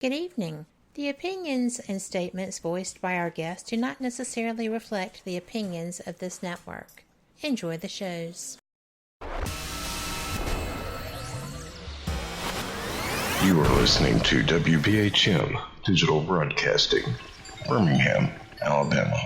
Good evening. The opinions and statements voiced by our guests do not necessarily reflect the opinions of this network. Enjoy the shows. You are listening to WBHM Digital Broadcasting, Birmingham, Alabama.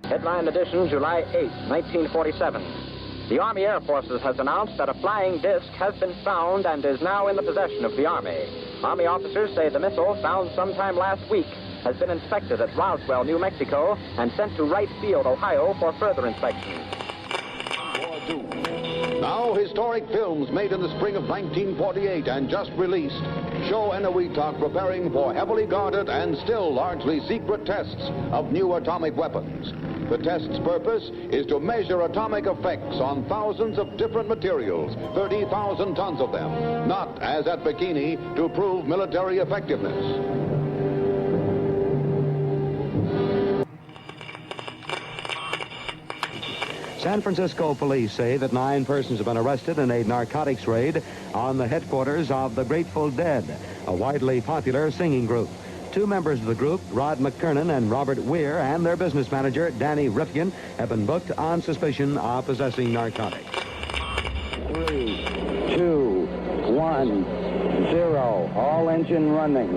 Headline edition, July 8, 1947. The Army Air Forces has announced that a flying disc has been found and is now in the possession of the Army. Army officers say the missile, found sometime last week, has been inspected at Roswell, New Mexico, and sent to Wright Field, Ohio, for further inspection. Now, historic films made in the spring of 1948 and just released show Noetic preparing for heavily guarded and still largely secret tests of new atomic weapons. The test's purpose is to measure atomic effects on thousands of different materials, 30,000 tons of them, not, as at Bikini, to prove military effectiveness. San Francisco police say that 9 persons have been arrested in a narcotics raid on the headquarters of the Grateful Dead, a widely popular singing group. 2 members of the group, Rod McKernan and Robert Weir, and their business manager, Danny Rifkin, have been booked on suspicion of possessing narcotics. 3, 2, 1, 0. All engine running.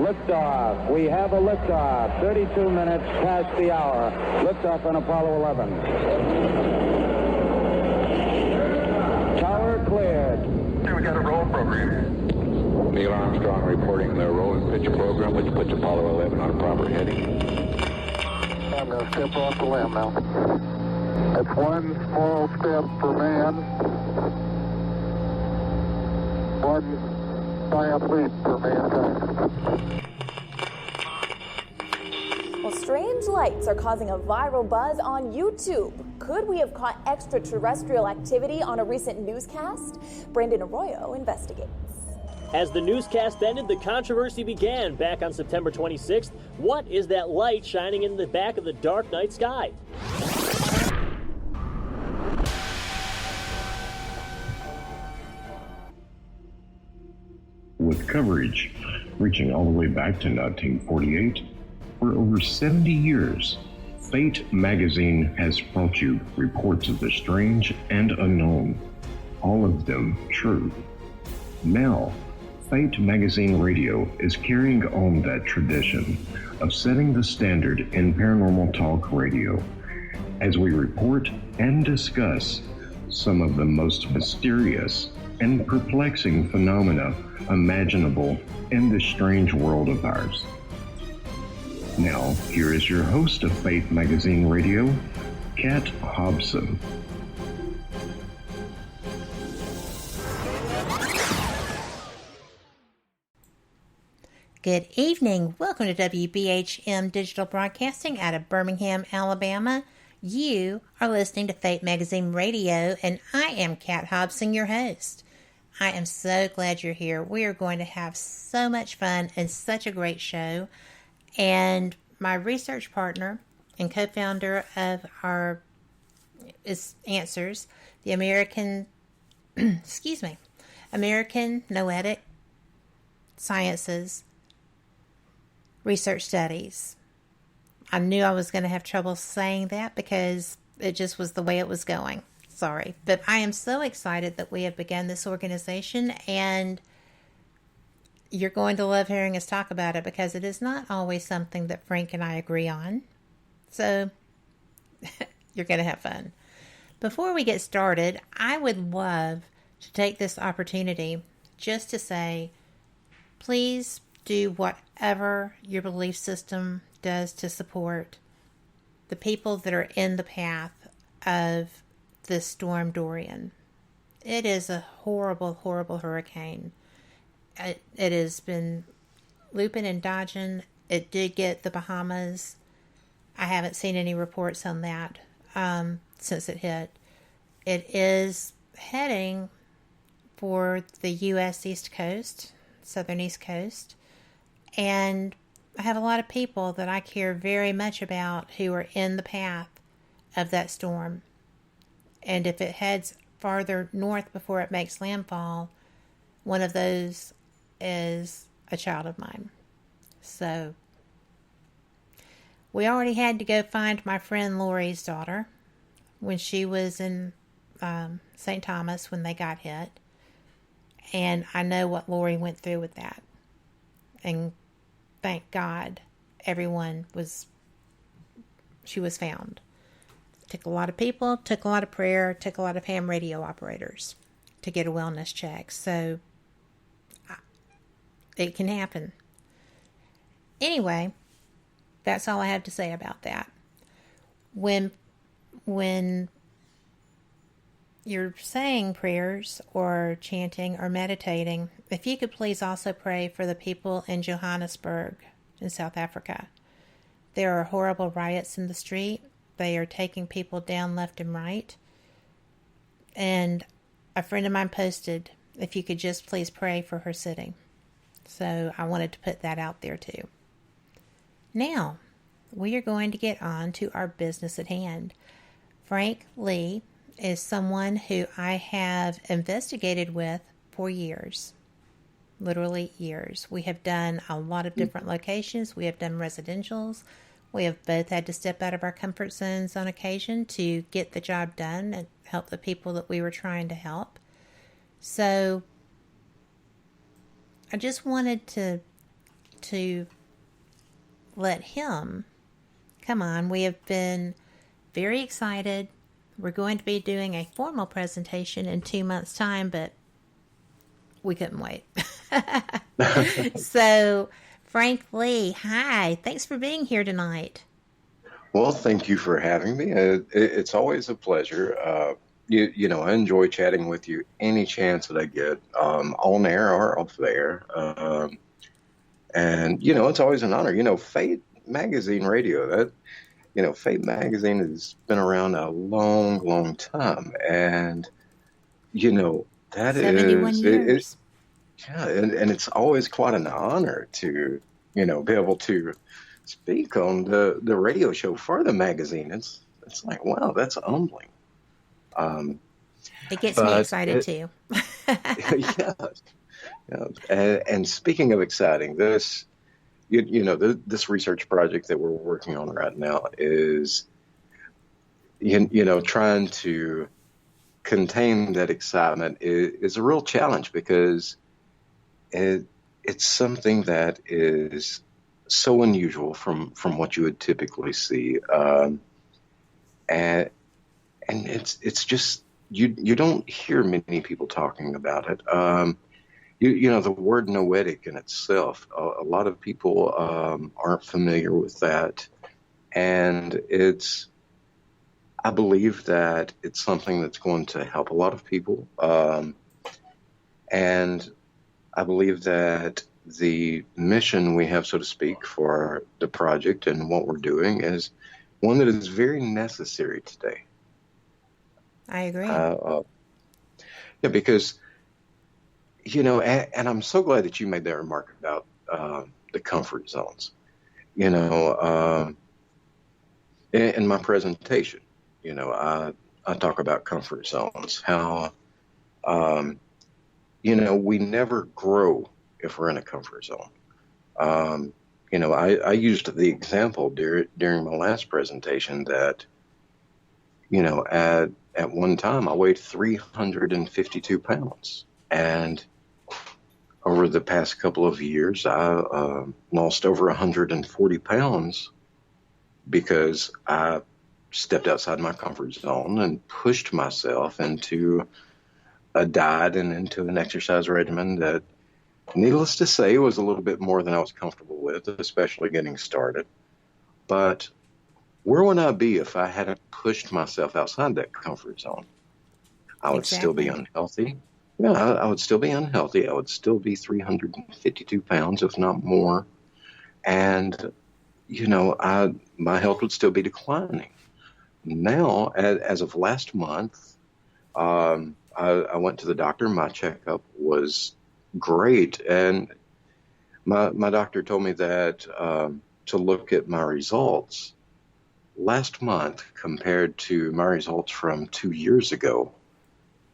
Liftoff. We have a liftoff. 32 minutes past the hour. Liftoff on Apollo 11. Tower cleared. We got a roll program. Neil Armstrong reporting the roll and pitch program, which puts Apollo 11 on a proper heading. I'm going to step off the limb now. That's one small step for man, one giant leap for mankind. Well, strange lights are causing a viral buzz on YouTube. Could we have caught extraterrestrial activity on a recent newscast? Brandon Arroyo investigates. As the newscast ended, the controversy began back on September 26th. What is that light shining in the back of the dark night sky? With coverage reaching all the way back to 1948, for over 70 years, Fate magazine has brought you reports of the strange and unknown, all of them true. Now, Fate Magazine Radio is carrying on that tradition of setting the standard in paranormal talk radio as we report and discuss some of the most mysterious and perplexing phenomena imaginable in this strange world of ours. Now, here is your host of Fate Magazine Radio, Kat Hobson. Good evening. Welcome to WBHM Digital Broadcasting out of Birmingham, Alabama. You are listening to Fate Magazine Radio, and I am Kat Hobson, your host. I am so glad you're here. We are going to have so much fun and such a great show. And my research partner and co-founder of our ANSRS, the American Noetic Sciences Research Studies. I knew I was going to have trouble saying that because it just was the way it was going. Sorry. But I am so excited that we have begun this organization, and you're going to love hearing us talk about it because it is not always something that Frank and I agree on. So you're going to have fun. Before we get started, I would love to take this opportunity just to say, please do whatever your belief system does to support the people that are in the path of this storm Dorian. It is a horrible, horrible hurricane. It has been looping and dodging. It did get the Bahamas. I haven't seen any reports on that since it hit. It is heading for the U.S. East Coast, southern East Coast, and I have a lot of people that I care very much about who are in the path of that storm. And if it heads farther north before it makes landfall, one of those is a child of mine. So we already had to go find my friend Lori's daughter when she was in St. Thomas when they got hit. And I know what Lori went through with that. And thank God she was found. Took a lot of people, took a lot of prayer, took a lot of ham radio operators to get a wellness check. So it can happen. Anyway, that's all I have to say about that. When you're saying prayers or chanting or meditating, if you could please also pray for the people in Johannesburg in South Africa. There are horrible riots in the street. They are taking people down left and right. And a friend of mine posted, if you could just please pray for her city. So I wanted to put that out there too. Now, we are going to get on to our business at hand. Frank Lee is someone who I have investigated with for years. Literally years. We have done a lot of different locations. We have done residentials. We have both had to step out of our comfort zones on occasion to get the job done and help the people that we were trying to help. So I just wanted to let him come on. We have been very excited. We're going to be doing a formal presentation in 2 months' time, but we couldn't wait. So, Frank Lee, hi. Thanks for being here tonight. Well, thank you for having me. It's always a pleasure. You know, I enjoy chatting with you any chance that I get, on air or off air. And, you know, it's always an honor. You know, Fate Magazine Radio, Fate Magazine has been around a long, long time. And, you know, that 71 years. Yeah, and it's always quite an honor to, you know, be able to speak on the radio show for the magazine. It's like, wow, that's humbling. It gets me excited too. Yeah. And speaking of exciting, this, this research project that we're working on right now is, trying to contain that excitement is a real challenge because it's something that is so unusual from what you would typically see, and it's just you don't hear many people talking about it. The word Noetic in itself, a lot of people aren't familiar with that, and I believe that it's something that's going to help a lot of people, and I believe that the mission we have, so to speak, for the project and what we're doing is one that is very necessary today. I agree. Because, and I'm so glad that you made that remark about the comfort zones. In my presentation, I talk about comfort zones, how, we never grow if we're in a comfort zone. I used the example during my last presentation that, at one time I weighed 352 pounds. And over the past couple of years, I lost over 140 pounds because I stepped outside my comfort zone and pushed myself into a diet and into an exercise regimen that, needless to say, was a little bit more than I was comfortable with, especially getting started. But where would I be if I hadn't pushed myself outside that comfort zone? I would still be unhealthy. Yeah, I would still be unhealthy. I would still be 352 pounds, if not more. And, my health would still be declining. Now, as of last month, I went to the doctor. My checkup was great. And My doctor told me that to look at my results last month compared to my results from 2 years ago,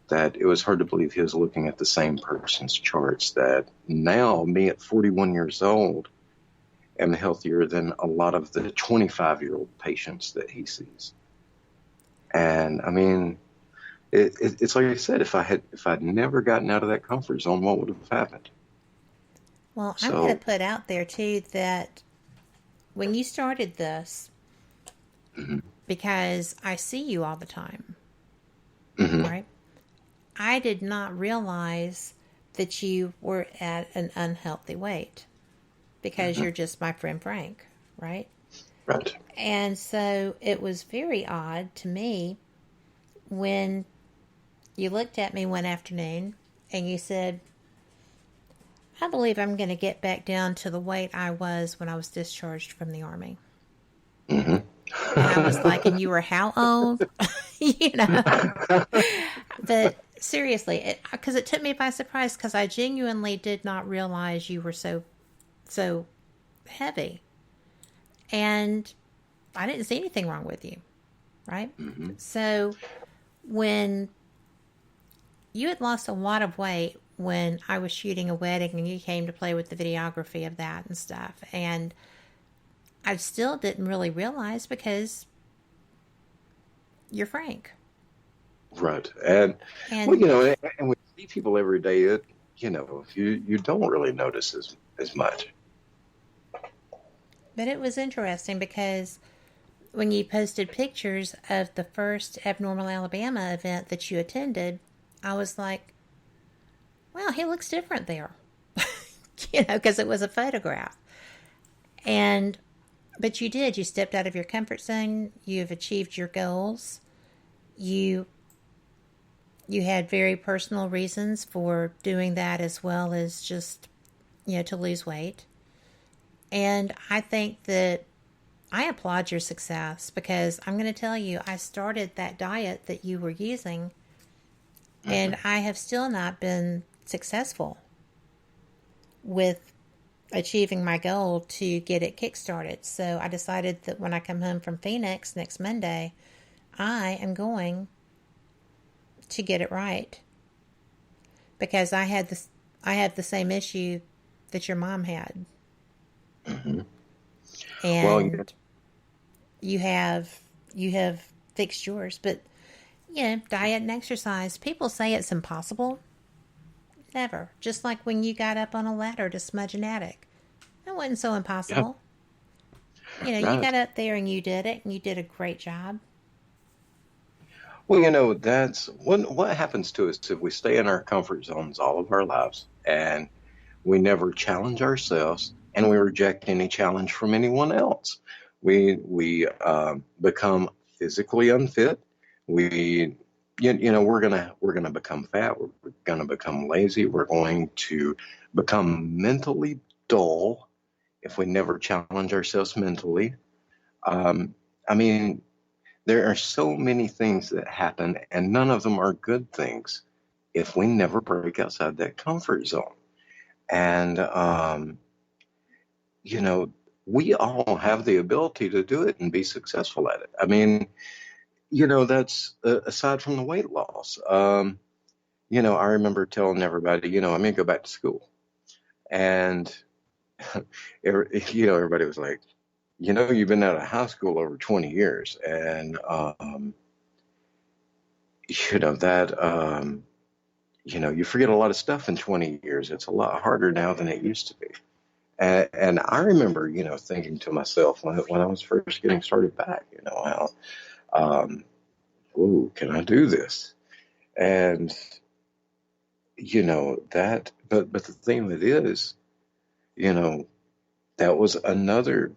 that it was hard to believe he was looking at the same person's charts, that now me at 41 years old am healthier than a lot of the 25-year-old patients that he sees. And I mean, it's like I said, if I'd never gotten out of that comfort zone, what would have happened? Well, I'm going to put out there too that when you started this, because I see you all the time, right? I did not realize that you were at an unhealthy weight because you're just my friend Frank, right? Right. And so it was very odd to me when you looked at me one afternoon and you said, I believe I'm going to get back down to the weight I was when I was discharged from the Army. And I was like, and you were how old? You know? But seriously, because it took me by surprise, because I genuinely did not realize you were so heavy. And I didn't see anything wrong with you, right? So when you had lost a lot of weight when I was shooting a wedding and you came to play with the videography of that and stuff, and I still didn't really realize because you're Frank. Right. And well, you know, and we see people every day, you know, you don't really notice as much. But it was interesting because when you posted pictures of the first Abnormal Alabama event that you attended, I was like, wow, he looks different there. You know, because it was a photograph. But you did. You stepped out of your comfort zone. You've achieved your goals. You had very personal reasons for doing that, as well as just, you know, to lose weight. And I think that I applaud your success, because I'm going to tell you, I started that diet that you were using, and I have still not been successful with achieving my goal to get it kickstarted. So I decided that when I come home from Phoenix next Monday, I am going to get it right, because I have the same issue that your mom had. And well, you have fixed yours, but you know, diet and exercise, people say it's impossible. Never. Just like when you got up on a ladder to smudge an attic, that wasn't so impossible. Yeah. You know, right. You got up there and you did it, and you did a great job. Well, you know, that's what happens to us if we stay in our comfort zones all of our lives, and we never challenge ourselves, and we reject any challenge from anyone else. We become physically unfit. You know, we're gonna become fat. We're gonna become lazy. We're going to become mentally dull if we never challenge ourselves mentally. I mean, there are so many things that happen, and none of them are good things if we never break outside that comfort zone. And, you know, we all have the ability to do it and be successful at it. I mean, you know, that's aside from the weight loss. You know, I remember telling everybody, you know, I'm going to go back to school. And, you know, everybody was like, you know, you've been out of high school over 20 years. And, you know, that, you know, you forget a lot of stuff in 20 years. It's a lot harder now than it used to be. And I remember, you know, thinking to myself when I was first getting started back, you know, how, ooh, can I do this? And, you know, that, but the thing that is, you know, that was another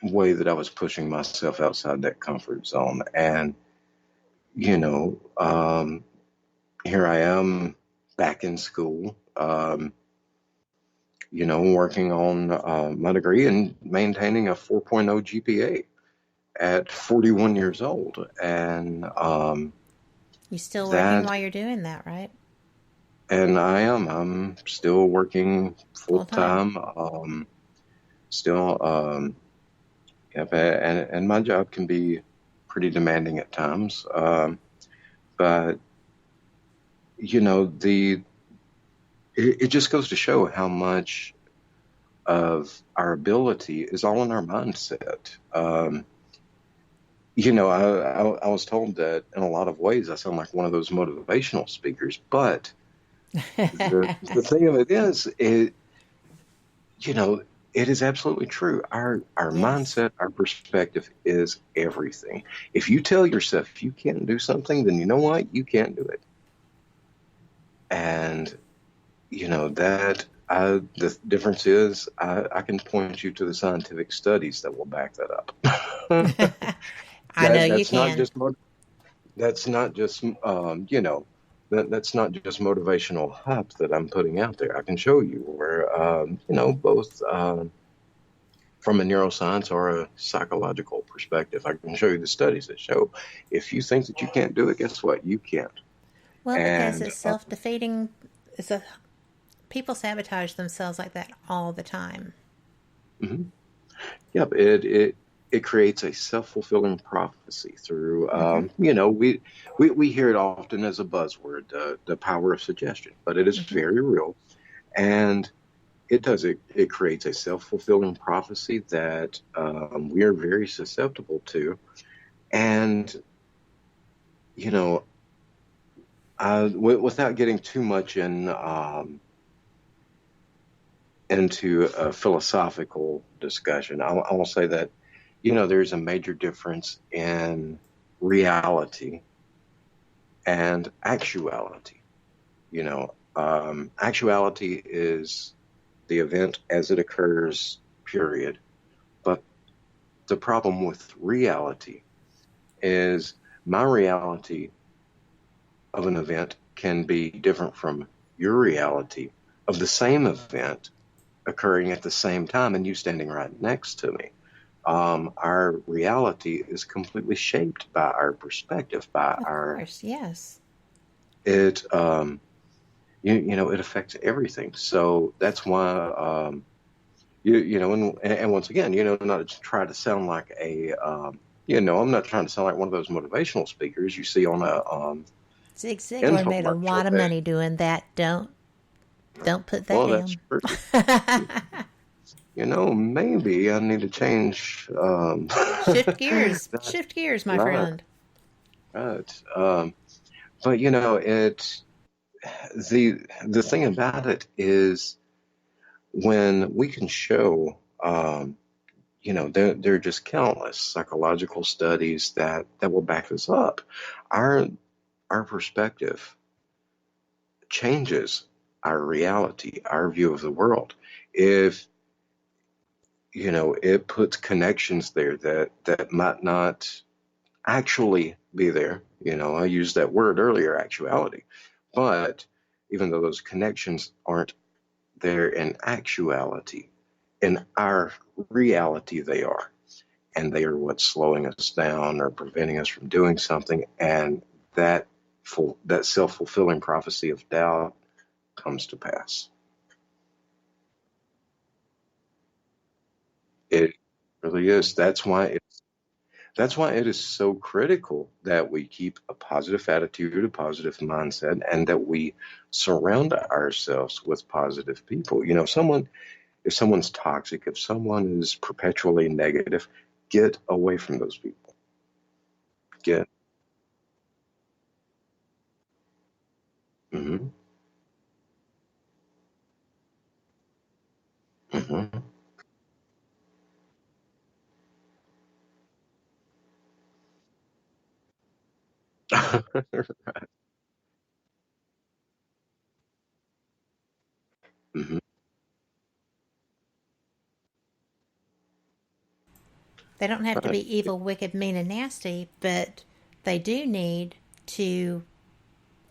way that I was pushing myself outside that comfort zone. And, you know, here I am back in school, you know, working on my degree and maintaining a 4.0 GPA at 41 years old. And you're still working while you're doing that, right? And I'm still working full time. Still, yep, and my job can be pretty demanding at times. But you know, it just goes to show how much of our ability is all in our mindset. You know, I was told that in a lot of ways I sound like one of those motivational speakers, but the thing of it is, you know, it is absolutely true. Our mindset, our perspective is everything. If you tell yourself you can't do something, then you know what? You can't do it. And you know that the difference is I can point you to the scientific studies that will back that up. I know you That's not can. just that's not just you know, that's not just motivational hype that I'm putting out there. I can show you where you know, both from a neuroscience or a psychological perspective, I can show you the studies that show if you think that you can't do it, guess what? You can't. Well, because And it's self-defeating. People sabotage themselves like that all the time. mm-hmm. Yep, it creates a self-fulfilling prophecy through you know, we hear it often as a buzzword, the power of suggestion, but it is very real, and it creates a self-fulfilling prophecy that we are very susceptible to. And you know, without getting too much into a philosophical discussion, I will say that, you know, there's a major difference in reality and actuality. You know, actuality is the event as it occurs, period. But the problem with reality is my reality of an event can be different from your reality of the same event occurring at the same time and you standing right next to me. Our reality is completely shaped by our perspective, by Of course, yes. it. You know, it affects everything. So that's why you know, and once again, you know, not to try to sound like a you know, I'm not trying to sound like one of those motivational speakers you see on a Zig Ziglar made a lot of money doing that. Don't put that down. That's true. You know, maybe I need to change. Shift gears. Shift gears, my friend. Right. But you know, the thing about it is when we can show, you know, there are just countless psychological studies that will back this up. Our perspective changes our reality, our view of the world. If you know, it puts connections there that might not actually be there. You know, I used that word earlier, actuality. But even though those connections aren't there in actuality, in our reality they are. And they are what's slowing us down or preventing us from doing something. And that self-fulfilling prophecy of doubt comes to pass. It really is. That's why it is so critical that we keep a positive attitude, a positive mindset, and that we surround ourselves with positive people. You know, if someone's toxic, if someone is perpetually negative, get away from those people. Get. Mm-hmm, mm-hmm. Mm-hmm. They don't have to Right. be evil, wicked, mean, and nasty, but they do need to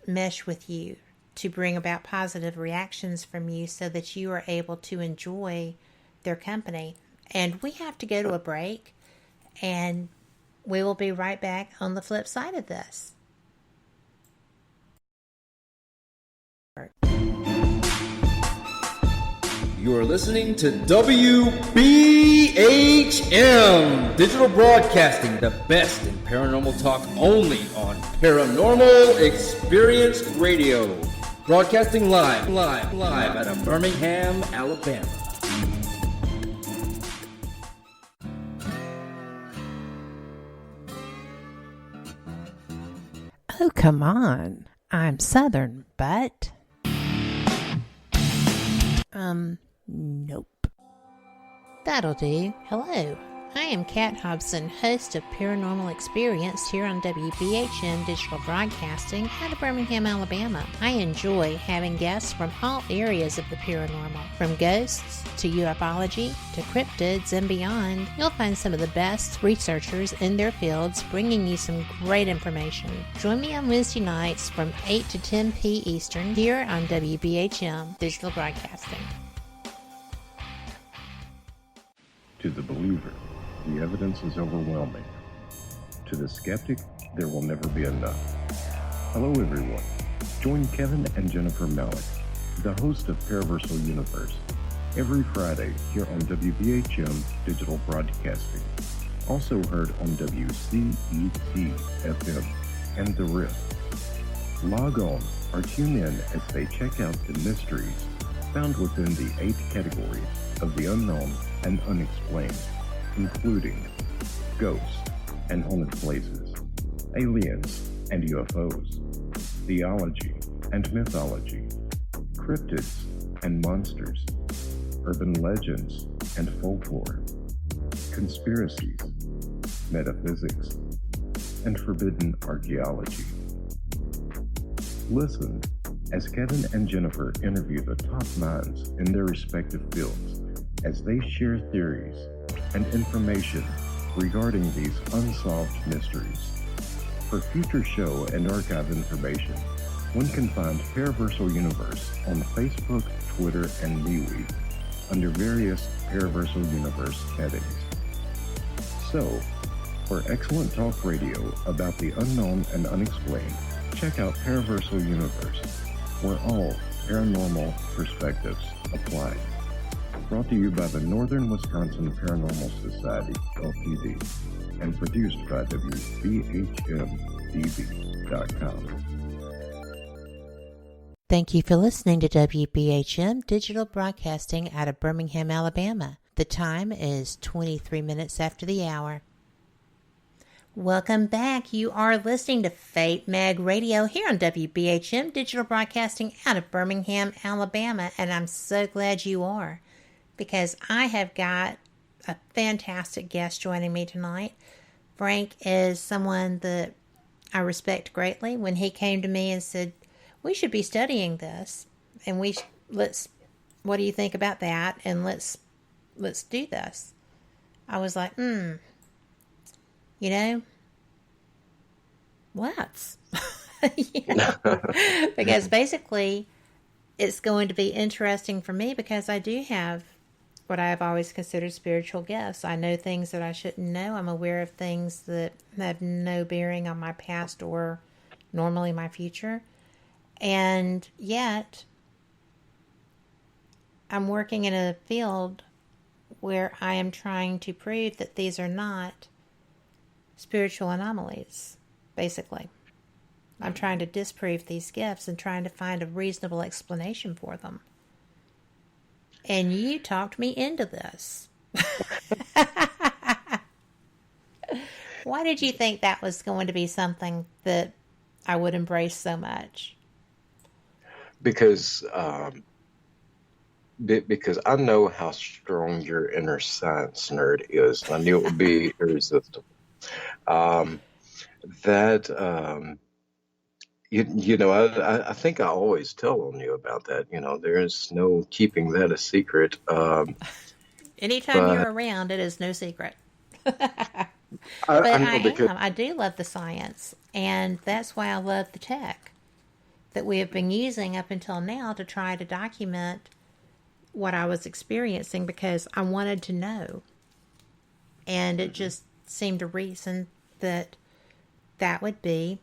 mesh with you to bring about positive reactions from you so that you are able to enjoy their company. And we have to go to a break, and we will be right back on the flip side of this. You are listening to WBHM Digital Broadcasting, the best in paranormal talk, only on Paranormal Experience Radio. Broadcasting live out of Birmingham, Alabama. Oh, come on. I'm Southern, but... Nope. That'll do. Hello. I am Kat Hobson, host of Paranormal Experience here on WBHM Digital Broadcasting out of Birmingham, Alabama. I enjoy having guests from all areas of the paranormal, from ghosts to ufology to cryptids and beyond. You'll find some of the best researchers in their fields bringing you some great information. Join me on Wednesday nights from 8 to 10 p. Eastern here on WBHM Digital Broadcasting. To the believer, the evidence is overwhelming. To the skeptic, there will never be enough. Hello everyone. Join Kevin and Jennifer Malik, the host of Paraversal Universe, every Friday here on WBHM Digital Broadcasting. Also heard on WCET FM and The Rift. Log on or tune in as they check out the mysteries found within the 8 categories of the unknown and unexplained, including ghosts and haunted places, aliens and UFOs, theology and mythology, cryptids and monsters, urban legends and folklore, conspiracies, metaphysics, and forbidden archaeology. Listen as Kevin and Jennifer interview the top minds in their respective fields as they share theories and information regarding these unsolved mysteries. For future show and archive information, one can find Paraversal Universe on Facebook, Twitter, and MeWe under various Paraversal Universe headings. So, for excellent talk radio about the unknown and unexplained, check out Paraversal Universe, where all paranormal perspectives apply. Brought to you by the Northern Wisconsin Paranormal Society, LTD, and produced by WBHM-DB.com. Thank you for listening to WBHM Digital Broadcasting out of Birmingham, Alabama. The time is 23 minutes after the hour. Welcome back. You are listening to Fate Mag Radio here on WBHM Digital Broadcasting out of Birmingham, Alabama, and I'm so glad you are, because I have got a fantastic guest joining me tonight. Frank is someone that I respect greatly. When he came to me and said, we should be studying this, and what do you think about that? And let's do this. I was like, let's. Because basically it's going to be interesting for me because I do have what I have always considered spiritual gifts. I know things that I shouldn't know. I'm aware of things that have no bearing on my past or normally my future. And yet, I'm working in a field where I am trying to prove that these are not spiritual anomalies, basically. I'm trying to disprove these gifts and trying to find a reasonable explanation for them. And you talked me into this. Why did you think that was going to be something that I would embrace so much? Because I know how strong your inner science nerd is. I knew it would be irresistible. I think I always tell on you about that. There's no keeping that a secret. Anytime you're around, it is no secret. I do love the science, and that's why I love the tech that we have been using up until now to try to document what I was experiencing, because I wanted to know. And it just seemed a reason that would be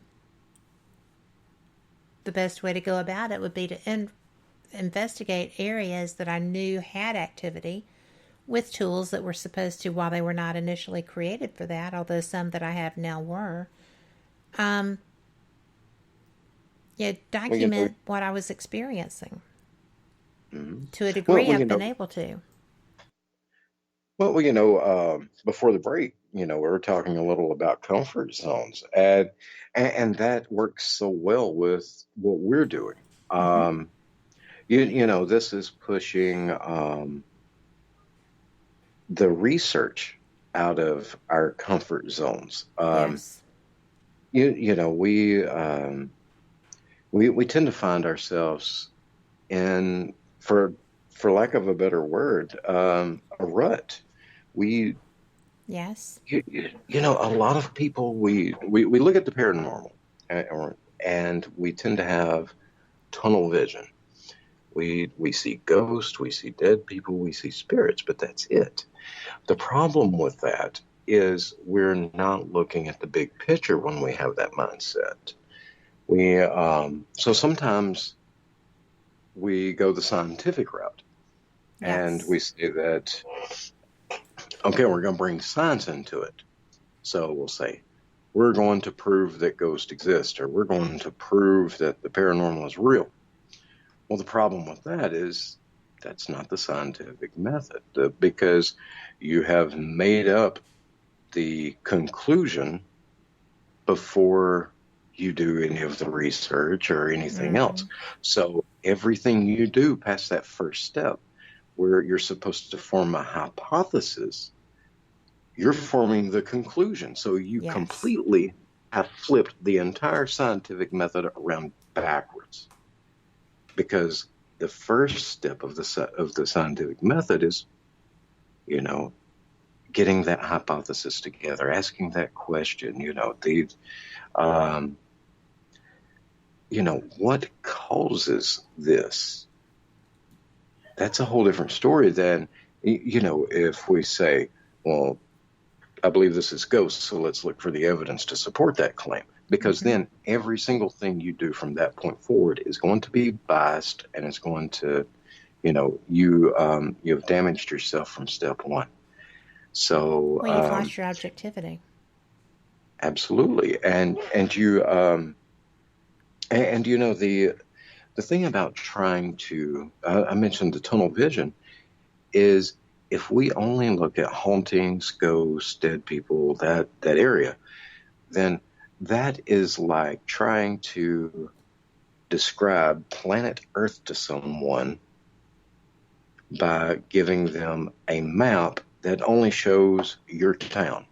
the best way to go about it, would be to investigate areas that I knew had activity with tools that were supposed to, while they were not initially created for that, although some that I have now were, document what I was experiencing. Mm-hmm. To a degree, I've been able to. Well, before the break, we were talking a little about comfort zones, and that works so well with what we're doing. Mm-hmm. This is pushing the research out of our comfort zones. Yes. We tend to find ourselves in, for lack of a better word, a rut. Yes. A lot of people, we look at the paranormal and we tend to have tunnel vision. We see ghosts, we see dead people, we see spirits, but that's it. The problem with that is we're not looking at the big picture when we have that mindset. So sometimes we go the scientific route. Yes. And we say that, okay, we're going to bring science into it. So we'll say, we're going to prove that ghosts exist, or we're going to prove that the paranormal is real. Well, the problem with that is that's not the scientific method, because you have made up the conclusion before you do any of the research or anything else. So everything you do past that first step, where you're supposed to form a hypothesis, you're forming the conclusion. So you completely have flipped the entire scientific method around backwards. Because the first step of the scientific method is, getting that hypothesis together, asking that question, what causes this? That's a whole different story than, if we say, well, I believe this is ghosts, so let's look for the evidence to support that claim. Because then every single thing you do from that point forward is going to be biased, and it's going to, you've damaged yourself from step one. So you've lost your objectivity. Absolutely, and you the thing about trying to, I mentioned the tunnel vision, is if we only look at hauntings, ghosts, dead people, that area, then that is like trying to describe planet Earth to someone by giving them a map that only shows your town.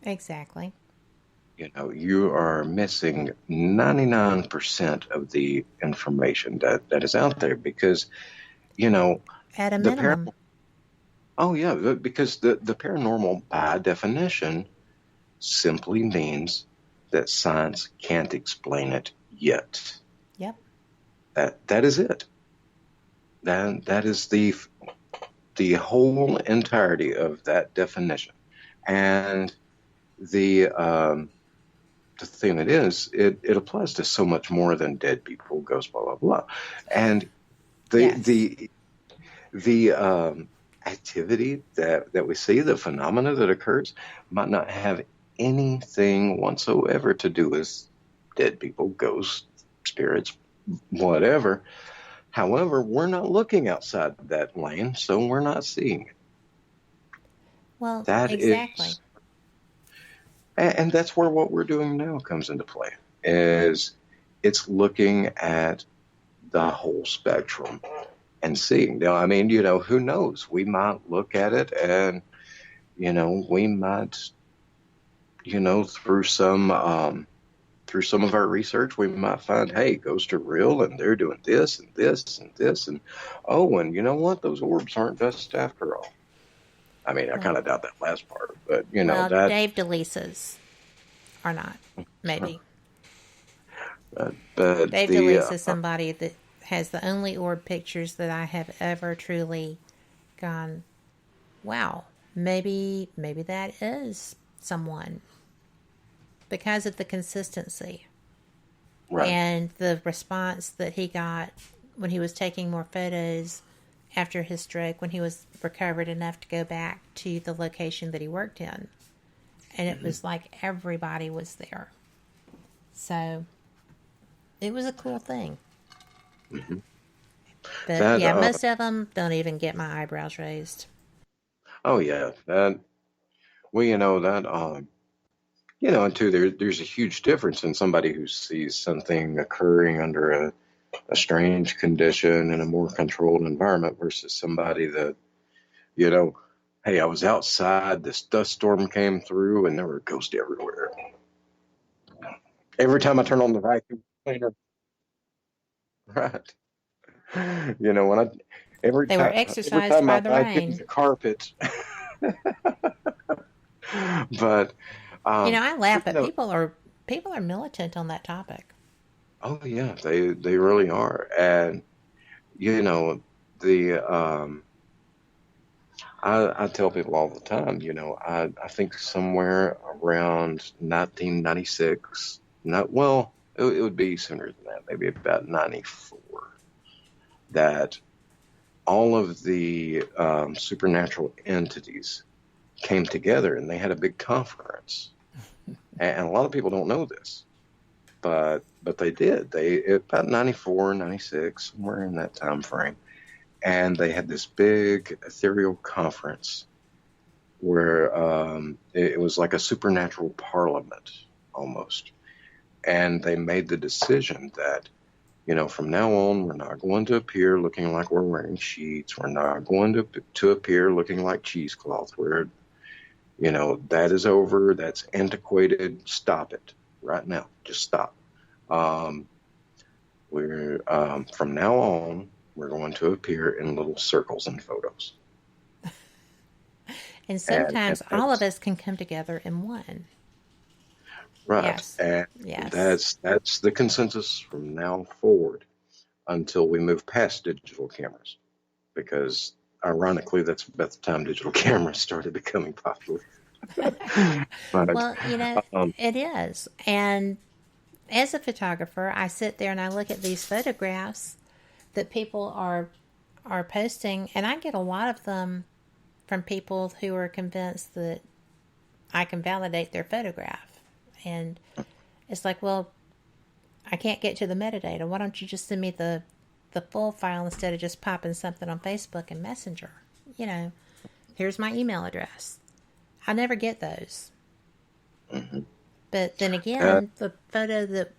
Exactly. You are missing 99% of the information that is out there because, at a minimum. Because the paranormal, by definition, simply means that science can't explain it yet. Yep. That is it. That is the whole entirety of that definition. And the thing that is, it applies to so much more than dead people, ghosts, blah, blah, blah. And the activity that we see, the phenomena that occurs, might not have anything whatsoever to do with dead people, ghosts, spirits, whatever. However, we're not looking outside that lane, so we're not seeing it. Well, exactly. And that's where what we're doing now comes into play, is it's looking at the whole spectrum and seeing. Now, who knows? We might look at it and, we might, through some of our research, we might find, hey, ghosts are real and they're doing this and this and this. And, and you know what? Those orbs aren't dust after all. I kind of doubt that last part, but, that... Dave DeLisa's are not, maybe. But Dave DeLisa is somebody that has the only orb pictures that I have ever truly gone, wow, maybe that is someone, because of the consistency. Right. And the response that he got when he was taking more photos after his stroke, when he was recovered enough to go back to the location that he worked in. And it was like everybody was there. So it was a cool thing. Mm-hmm. But yeah, most of them don't even get my eyebrows raised. Oh yeah, that well, and too, there's a huge difference in somebody who sees something occurring under a strange condition in a more controlled environment versus somebody that, hey, I was outside, this dust storm came through, and there were ghosts everywhere. Every time I turn on the vacuum cleaner, right? When They were every exercised time by I the vacuum rain. the carpet, but I laugh, but people are militant on that topic. oh yeah, they really are, and the I tell people all the time, I think somewhere around 1996, it would be sooner than that, maybe about 94, that all of the supernatural entities came together and they had a big conference. And a lot of people don't know this, but they did. About 94, 96, somewhere in that time frame. And they had this big ethereal conference where it was like a supernatural parliament almost. And they made the decision that, from now on, we're not going to appear looking like we're wearing sheets. We're not going to appear looking like cheesecloth. That is over. That's antiquated. Stop it right now. Just stop. We're from now on, we're going to appear in little circles and photos. And sometimes all of us can come together in one. Right. Yes. And yes. that's the consensus from now forward until we move past digital cameras. Because ironically, that's about the time digital cameras started becoming popular. But, well, it is. And as a photographer, I sit there and I look at these photographs that people are posting, and I get a lot of them from people who are convinced that I can validate their photograph. And it's like, well, I can't get to the metadata. Why don't you just send me the full file instead of just popping something on Facebook and Messenger? Here's my email address. I never get those. Mm-hmm. But then again, the photo that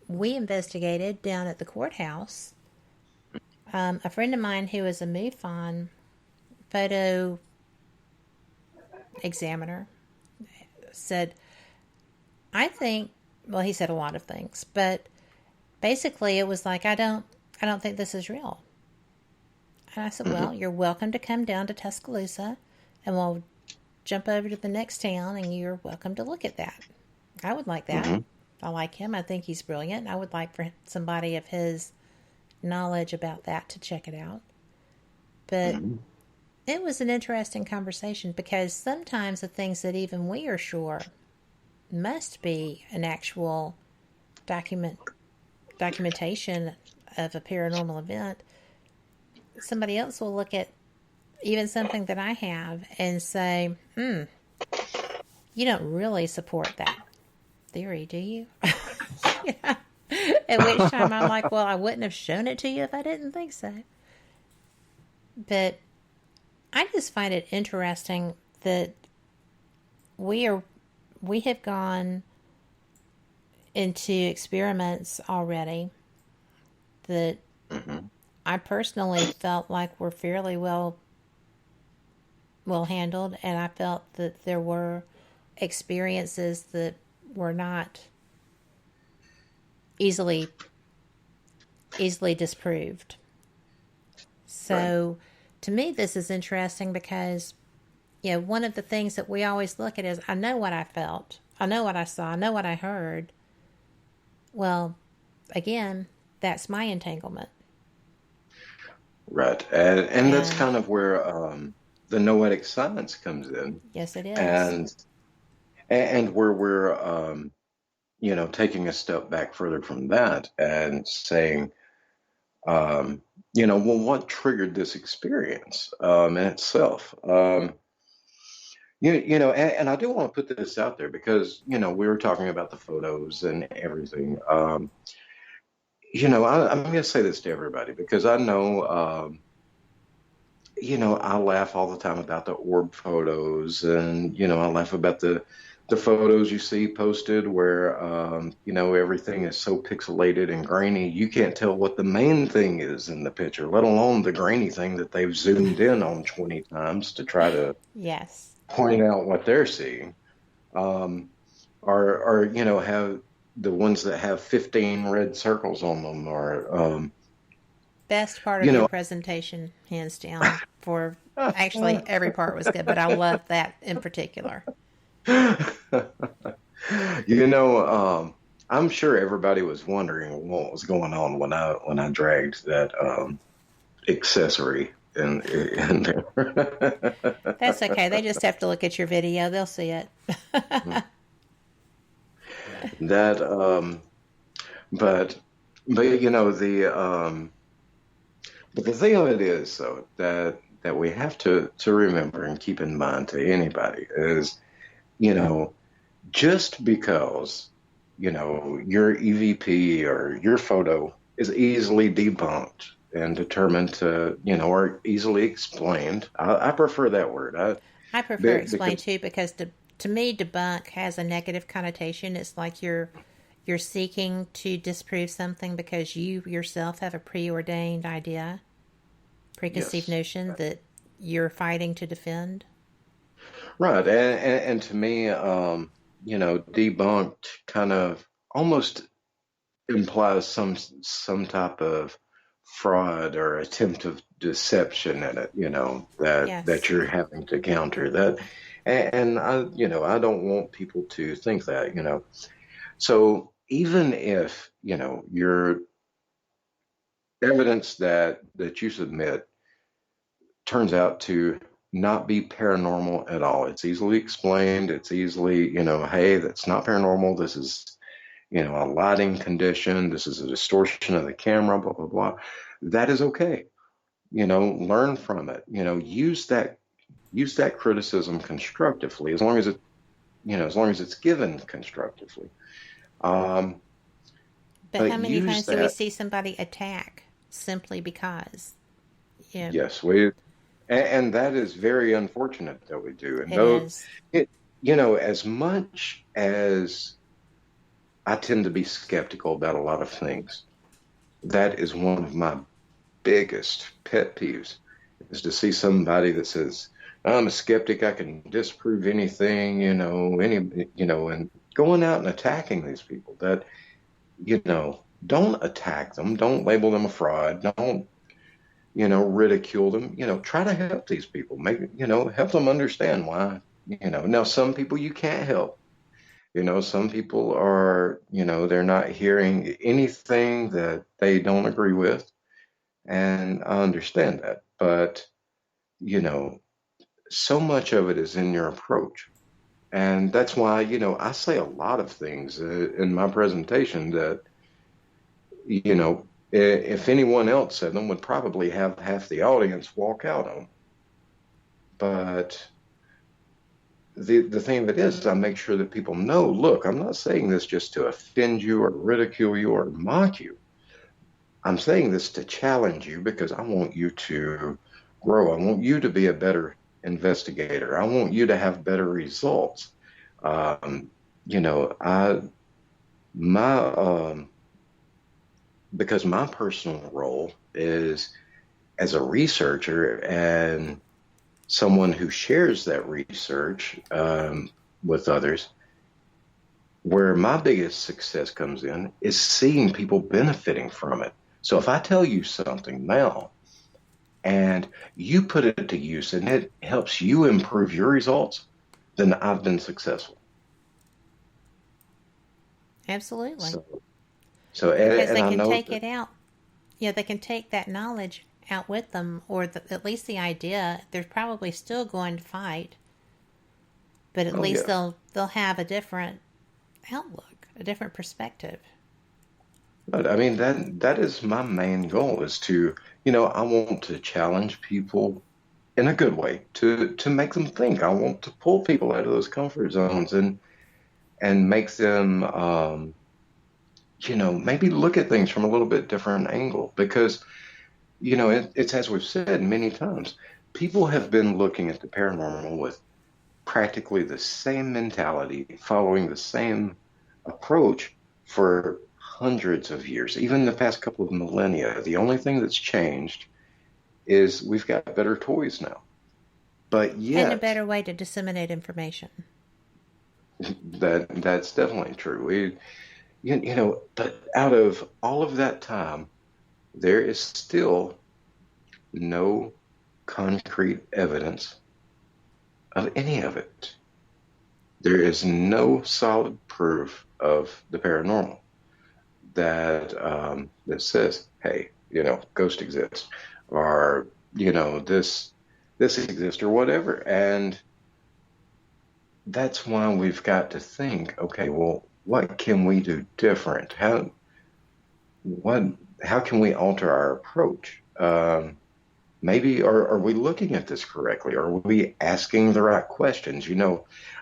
we investigated down at the courthouse, a friend of mine who is a MUFON photo examiner said, he said a lot of things, but basically it was like, I don't think this is real. And I said, well, you're welcome to come down to Tuscaloosa and we'll jump over to the next town and you're welcome to look at that. I would like that. Mm-hmm. I like him. I think he's brilliant. I would like for somebody of his knowledge about that to check it out. But it was an interesting conversation because sometimes the things that even we are sure must be an actual documentation of a paranormal event, somebody else will look at even something that I have and say, you don't really support that theory, do you? At which time I'm like, well, I wouldn't have shown it to you if I didn't think so. But I just find it interesting that we have gone into experiments already that I personally felt like were fairly well handled, and I felt that there were experiences that were not easily disproved. So to me, this is interesting because, one of the things that we always look at is, I know what I felt, I know what I saw, I know what I heard. Well, again, that's my entanglement. Right. And that's kind of where the noetic science comes in. Yes, it is. And where we're, taking a step back further from that and saying, well, what triggered this experience in itself? And I do want to put this out there because, we were talking about the photos and everything. I'm going to say this to everybody because I know, I laugh all the time about the orb photos and, I laugh about the photos you see posted where, everything is so pixelated and grainy. You can't tell what the main thing is in the picture, let alone the grainy thing that they've zoomed in on 20 times to try to Yes. point out what they're seeing. Or have the ones that have 15 red circles on them or, Best part of your presentation, hands down. Actually, every part was good, but I love that in particular. I'm sure everybody was wondering what was going on when I dragged that accessory in there. That's okay. They just have to look at your video. They'll see it. But the thing of it is, though, that we have to remember and keep in mind to anybody is, just because, your EVP or your photo is easily debunked and determined to, or easily explained. I prefer that word. I prefer explain too because to me, debunk has a negative connotation. It's like you're seeking to disprove something because you yourself have a preordained idea, preconceived notion that you're fighting to defend. Right, and to me, debunked kind of almost implies some type of fraud or attempt of deception in it, that you're having to counter that. And I don't want people to think that, So even if, your evidence that you submit turns out to not be paranormal at all, it's easily explained, it's easily, hey, that's not paranormal, this is, a lighting condition, this is a distortion of the camera, blah, blah, blah. That is okay. Learn from it, use that criticism constructively, as long as it's given constructively. But how many times do we see somebody attack simply because? Yes, and that is very unfortunate that we do. And as much as I tend to be skeptical about a lot of things, that is one of my biggest pet peeves, is to see somebody that says, I'm a skeptic, I can disprove anything, and going out and attacking these people that, don't attack them, don't label them a fraud, don't, ridicule them, try to help these people, help them understand why, now some people you can't help. Some people are, they're not hearing anything that they don't agree with. And I understand that. But, so much of it is in your approach. And that's why, I say a lot of things in my presentation that, if anyone else said them, would probably have half the audience walk out on. But the thing of it is I make sure that people know, look, I'm not saying this just to offend you or ridicule you or mock you. I'm saying this to challenge you because I want you to grow. I want you to be a better investigator. I want you to have better results. Because my personal role is as a researcher and someone who shares that research with others, where my biggest success comes in is seeing people benefiting from it. So if I tell you something now and you put it to use and it helps you improve your results, then I've been successful. Absolutely. So because they can take it out. They can take that knowledge out with them, or at least the idea. They're probably still going to fight, but at least they'll have a different outlook, a different perspective. But I mean, that is my main goal, is to, I want to challenge people in a good way, to make them think. I want to pull people out of those comfort zones and make them, maybe look at things from a little bit different angle. Because, it's as we've said many times, people have been looking at the paranormal with practically the same mentality, following the same approach for hundreds of years, even the past couple of millennia. The only thing that's changed is we've got better toys now. But yet, and a better way to disseminate information. That's definitely true. But out of all of that time, there is still no concrete evidence of any of it. There is no solid proof of the paranormal that says, hey, ghost exists, or this exists, or whatever. And that's why we've got to think, okay, well, what can we do different? How can we alter our approach? Maybe are we looking at this correctly? Are we asking the right questions?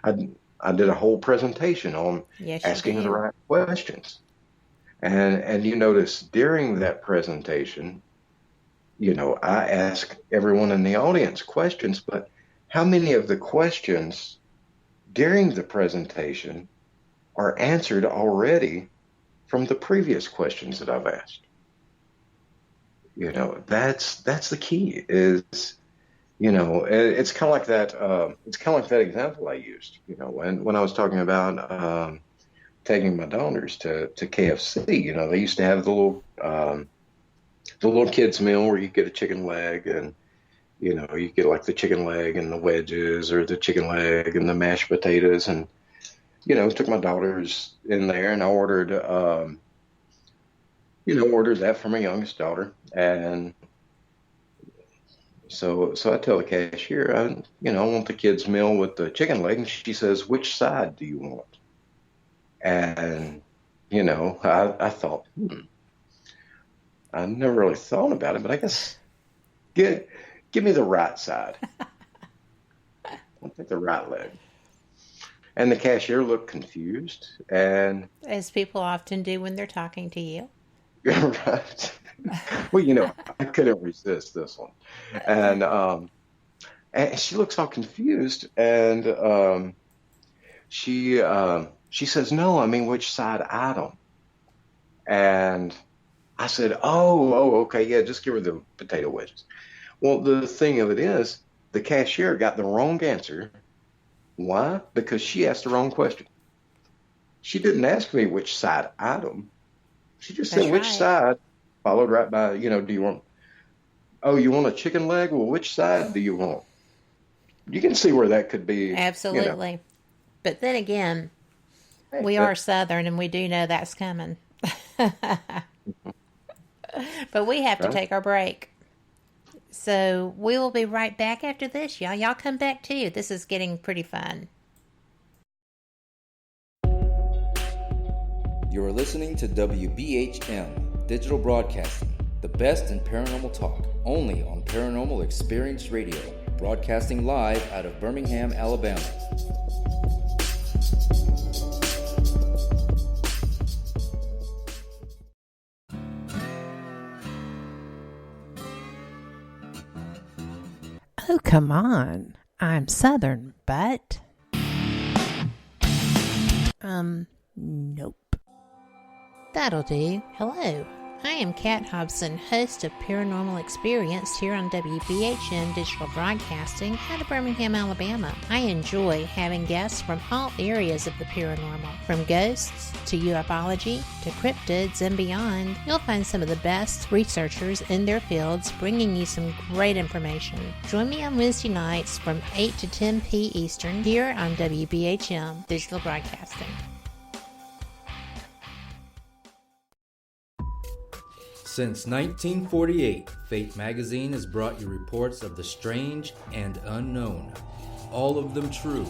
I did a whole presentation on asking the right questions. And you notice during that presentation, I ask everyone in the audience questions, but how many of the questions during the presentation are answered already from the previous questions that I've asked? That's the key. It's kind of like that. It's kind of like that example I used. When I was talking about taking my daughters to KFC. They used to have the little kids meal where you get a chicken leg, and you get like the chicken leg and the wedges, or the chicken leg and the mashed potatoes, and took my daughters in there, and I ordered that for my youngest daughter. And so I tell the cashier, I want the kids' meal with the chicken leg. And she says, which side do you want? And, I thought, I never really thought about it, but I guess give me the right side. I'll take the right leg. And the cashier looked confused. And as people often do when they're talking to you. Right. Well, I couldn't resist this one. And she looks all confused, and she says, no, I mean, which side item? And I said, oh, okay, yeah, just give her the potato wedges. Well, the thing of it is, the cashier got the wrong answer. Why? Because she asked the wrong question. She didn't ask me which side item. She just said, which side, followed right by, do you want, you want a chicken leg? Well, which side do you want? You can see where that could be. Absolutely. But then again, we are Southern, and we do know that's coming. But we have to take our break. So we will be right back after this, y'all. Y'all come back too. This is getting pretty fun. You're listening to WBHM Digital Broadcasting, the best in paranormal talk, only on Paranormal Experience Radio, broadcasting live out of Birmingham, Alabama. Oh, come on. I'm Southern, but... Nope. That'll do. Hello. I am Kat Hobson, host of Paranormal Experience here on WBHM Digital Broadcasting out of Birmingham, Alabama. I enjoy having guests from all areas of the paranormal, from ghosts to ufology to cryptids and beyond. You'll find some of the best researchers in their fields bringing you some great information. Join me on Wednesday nights from 8 to 10 p. Eastern here on WBHM Digital Broadcasting. Since 1948, Fate magazine has brought you reports of the strange and unknown, all of them true.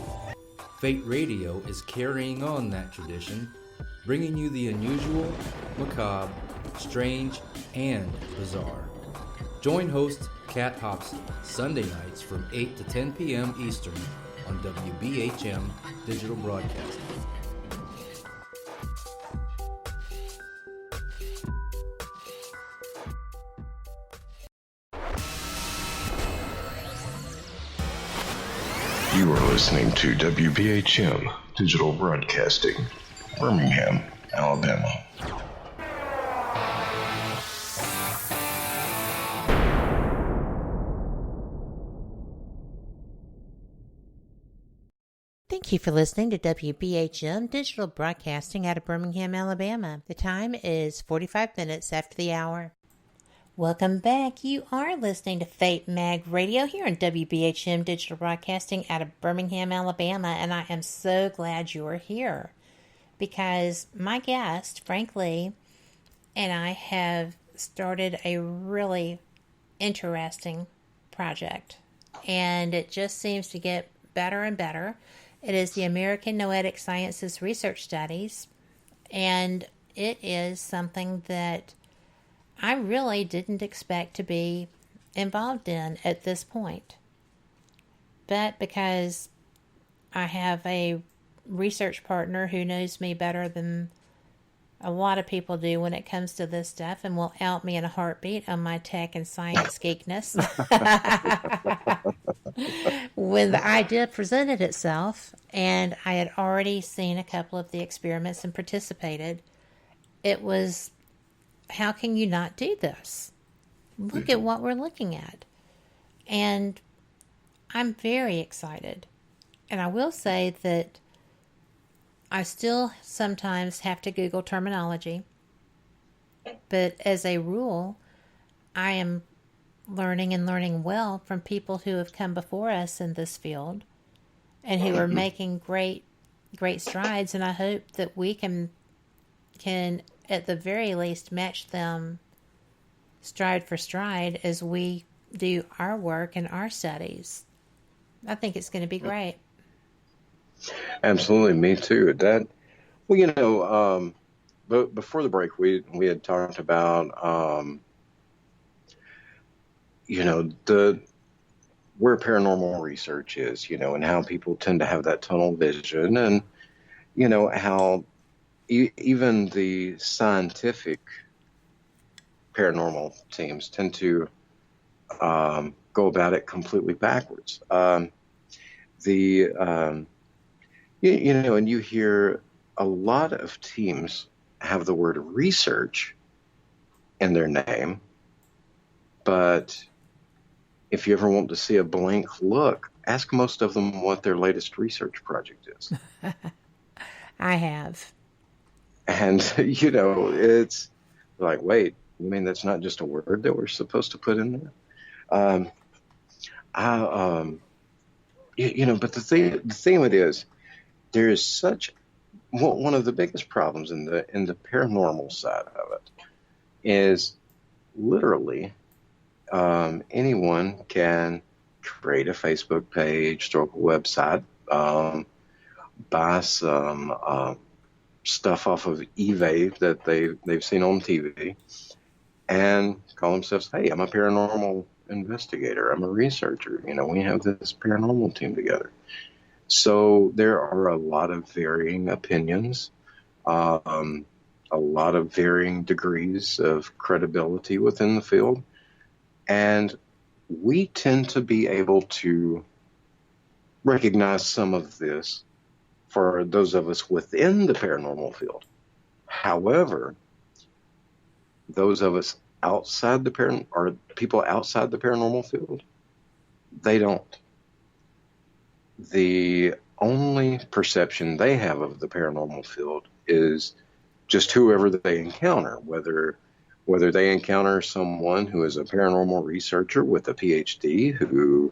Fate Radio is carrying on that tradition, bringing you the unusual, macabre, strange, and bizarre. Join host Kat Hobson Sunday nights from 8 to 10 p.m. Eastern on WBHM Digital Broadcasting. You are listening to WBHM Digital Broadcasting, Birmingham, Alabama. Thank you for listening to WBHM Digital Broadcasting out of Birmingham, Alabama. The time is 45 minutes after the hour. Welcome back. You are listening to Fate Mag Radio here on WBHM Digital Broadcasting out of Birmingham, Alabama, and I am so glad you are here because my guest, frankly, and I have started a really interesting project, and it just seems to get better and better. It is the American Noetic Sciences Research Studies, and it is something that I really didn't expect to be involved in at this point. But because I have a research partner who knows me better than a lot of people do when it comes to this stuff and will out me in a heartbeat on my tech and science geekness. When the idea presented itself and I had already seen a couple of the experiments and participated, it was, how can you not do this? Look at what we're looking at. And I'm very excited. And I will say that I still sometimes have to Google terminology. But as a rule, I am learning well from people who have come before us in this field and who are making great strides. And I hope that we can at the very least match them stride for stride as we do our work and our studies. I think it's going to be great. Absolutely, me too. But before the break, we had talked about, where paranormal research is, and how people tend to have that tunnel vision, and how even the scientific paranormal teams tend to go about it completely backwards. And you hear a lot of teams have the word research in their name, but if you ever want to see a blank look, ask most of them what their latest research project is. I have. And, it's like, wait, you mean that's not just a word that we're supposed to put in there? But the thing of it is, there is such, one of the biggest problems in the paranormal side of it is literally anyone can create a Facebook page, throw up a website, buy some stuff off of eBay that they've seen on TV, and call themselves, hey, I'm a paranormal investigator, I'm a researcher, we have this paranormal team together. So there are a lot of varying opinions, a lot of varying degrees of credibility within the field, and we tend to be able to recognize some of this for those of us within the paranormal field. However, those of us outside people outside the paranormal field, they don't. The only perception they have of the paranormal field is just whoever they encounter, whether they encounter someone who is a paranormal researcher with a PhD who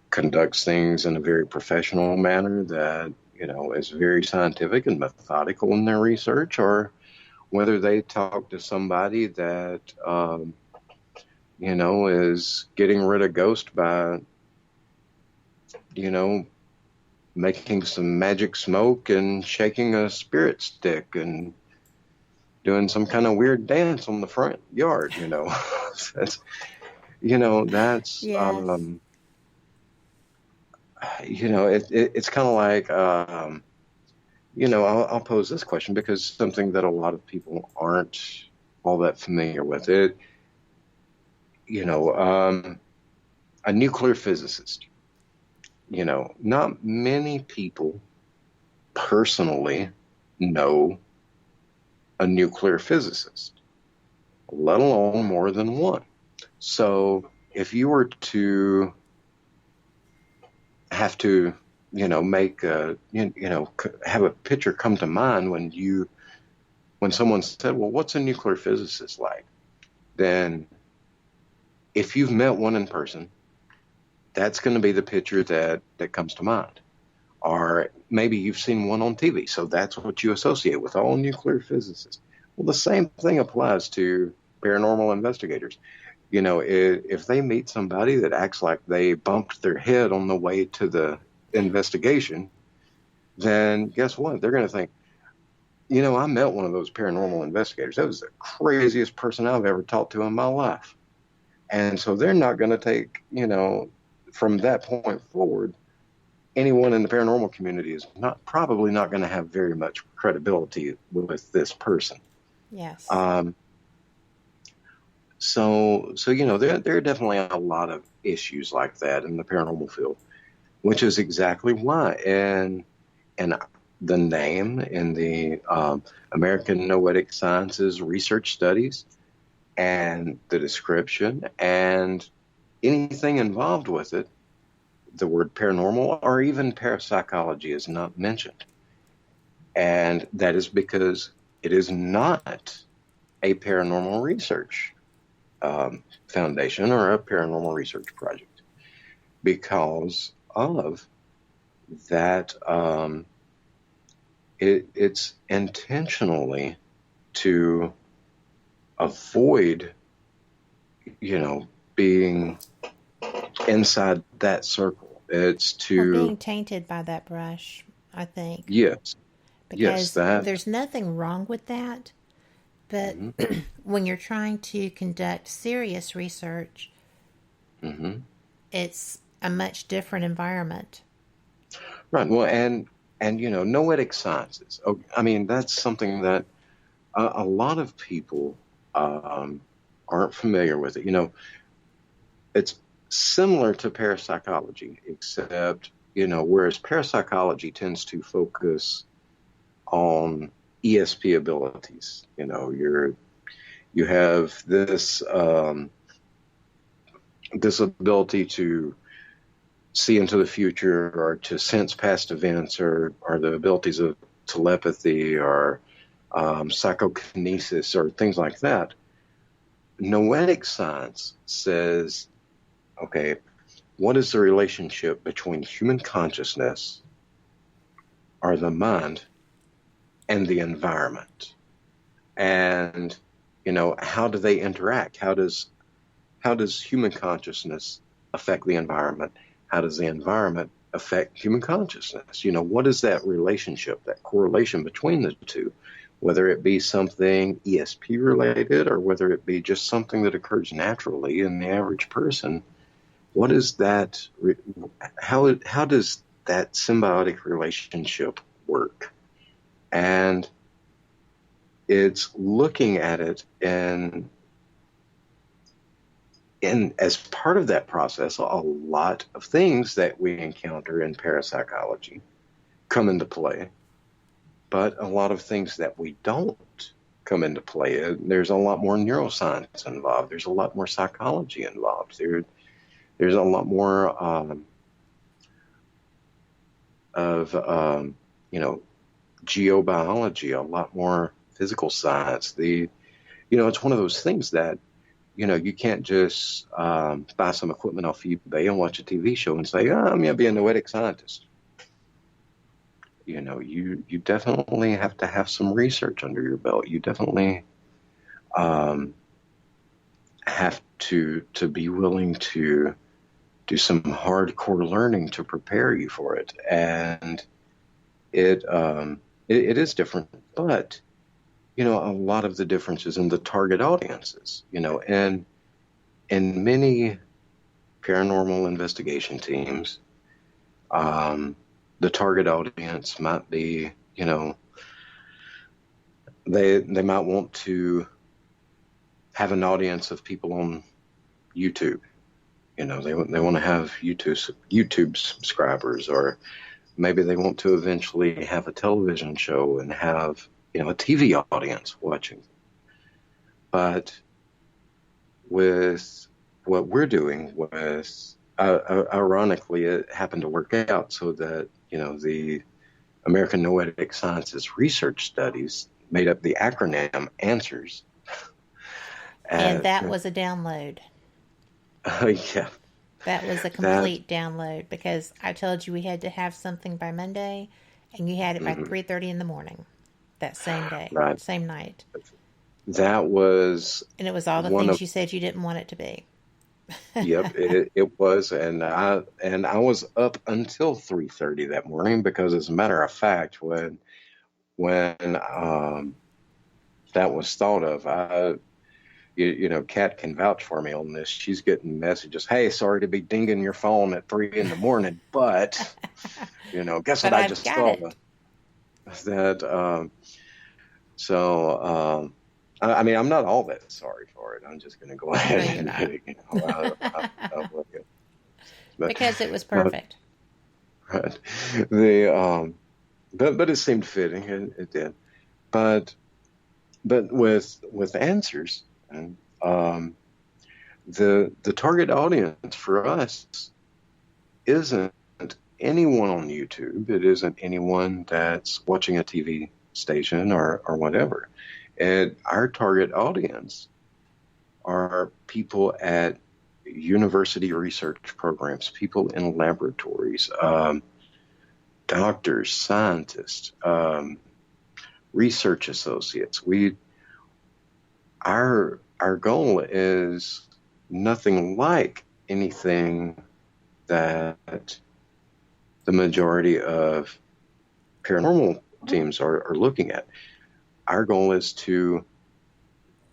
conducts things in a very professional manner that, is very scientific and methodical in their research, or whether they talk to somebody that, is getting rid of ghosts by, making some magic smoke and shaking a spirit stick. And, doing some kind of weird dance on the front yard, That's, that's, Yes. it's kind of like, I'll pose this question because something that a lot of people aren't all that familiar with it, a nuclear physicist, not many people personally know a nuclear physicist, let alone more than one. So if you were to have to, make have a picture come to mind when someone said, well, what's a nuclear physicist like? Then if you've met one in person, that's going to be the picture that comes to mind. Or maybe you've seen one on TV, so that's what you associate with all nuclear physicists. Well, the same thing applies to paranormal investigators. If they meet somebody that acts like they bumped their head on the way to the investigation, then guess what? They're going to think, I met one of those paranormal investigators. That was the craziest person I've ever talked to in my life. And so they're not going to take, from that point forward, anyone in the paranormal community is probably not going to have very much credibility with this person. Yes. So there are definitely a lot of issues like that in the paranormal field, which is exactly why. And the name in the American Noetic Sciences Research Studies and the description and anything involved with it, the word paranormal or even parapsychology is not mentioned. And that is because it is not a paranormal research foundation or a paranormal research project. Because of that, it's intentionally to avoid, being inside that circle. It's to being tainted by that brush, I think. Yes. Because there's nothing wrong with that, but when you're trying to conduct serious research, it's a much different environment. Right. Well, and noetic sciences. I mean, that's something that a lot of people aren't familiar with it. It's similar to parapsychology, except, whereas parapsychology tends to focus on ESP abilities. You have this this ability to see into the future or to sense past events or the abilities of telepathy or psychokinesis or things like that. Noetic science says, okay, what is the relationship between human consciousness or the mind and the environment? And, how do they interact? How does human consciousness affect the environment? How does the environment affect human consciousness? What is that relationship, that correlation between the two? Whether it be something ESP related or whether it be just something that occurs naturally in the average person, what is that? How does that symbiotic relationship work? And it's looking at it and as part of that process, a lot of things that we encounter in parapsychology come into play. But a lot of things that we don't come into play. There's a lot more neuroscience involved. There's a lot more psychology involved. There's a lot more of geobiology, a lot more physical science. It's one of those things that you can't just buy some equipment off eBay and watch a TV show and say, I'm going to be a noetic scientist. You definitely have to have some research under your belt. You definitely have to be willing to do some hardcore learning to prepare you for it. And it is different, but a lot of the differences in the target audiences, and in many paranormal investigation teams, the target audience might be, they might want to have an audience of people on YouTube. They want to have YouTube subscribers, or maybe they want to eventually have a television show and have, a TV audience watching. But with what we're doing with, ironically, it happened to work out so that, the American Noetic Sciences Research Studies made up the acronym ANSRS. And that was a download. Yeah. That was a complete download, because I told you we had to have something by Monday, and you had it by 3:30 in the morning that same day, right. Same night. That was... And it was all the things you said you didn't want it to be. Yep, it was, and I was up until 3:30 that morning, because, as a matter of fact, when that was thought of, Kat can vouch for me on this. She's getting messages, "Hey, sorry to be dinging your phone at 3 a.m, but guess what I just saw?" That I mean, I'm not all that sorry for it. I'm just going to go ahead and admit it. Because it was perfect. Right. But it seemed fitting. It did. But with ANSRS, and the target audience for us isn't anyone on YouTube. It isn't anyone that's watching a TV station or whatever. And our target audience are people at university research programs, people in laboratories, doctors, scientists, research associates. Our goal is nothing like anything that the majority of paranormal teams are looking at. Our goal is to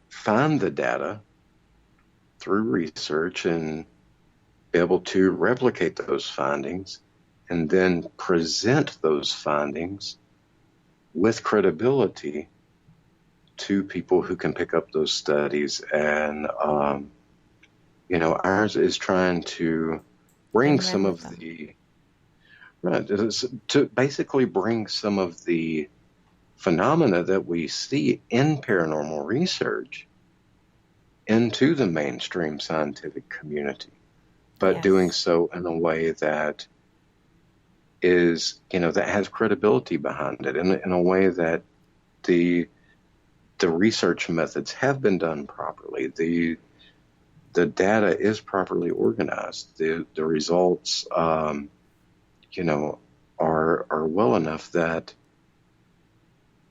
find the data through research and be able to replicate those findings, and then present those findings with credibility to people who can pick up those studies. And, ours is trying to bring some of the, right, to basically bring some of the phenomena that we see in paranormal research into the mainstream scientific community, but doing so in a way that is, that has credibility behind it, in a way that the research methods have been done properly, the data is properly organized, the results, are well enough that,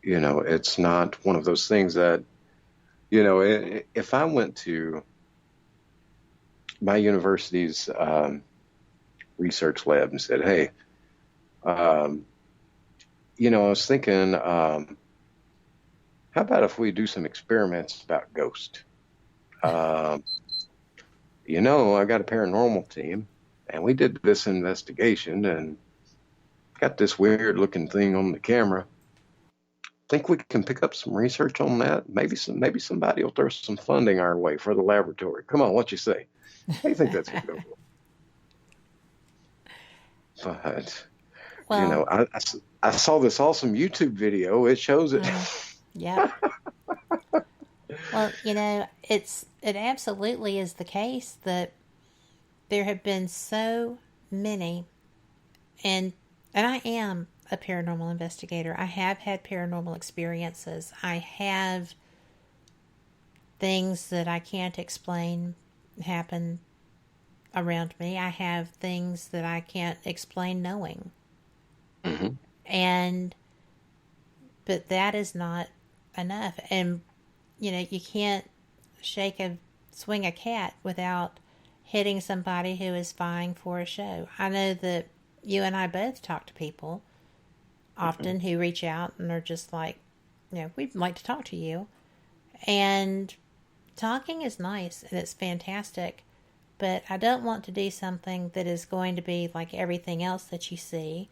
it's not one of those things that, if I went to my university's research lab and said, "Hey, I was thinking, how about if we do some experiments about ghosts? I got a paranormal team, and we did this investigation, and got this weird-looking thing on the camera. Think we can pick up some research on that? Maybe somebody will throw some funding our way for the laboratory. Come on, what you say? How do you think that's going to go?" But, I saw this awesome YouTube video. It shows it. Yeah. Well, it absolutely is the case that there have been so many, and I am a paranormal investigator. I have had paranormal experiences. I have things that I can't explain happen around me. I have things that I can't explain knowing. Mm-hmm. But that is not enough. And, you can't swing a cat without hitting somebody who is vying for a show. I know that you and I both talk to people often who reach out and are just like, we'd like to talk to you. And talking is nice and it's fantastic, but I don't want to do something that is going to be like everything else that you see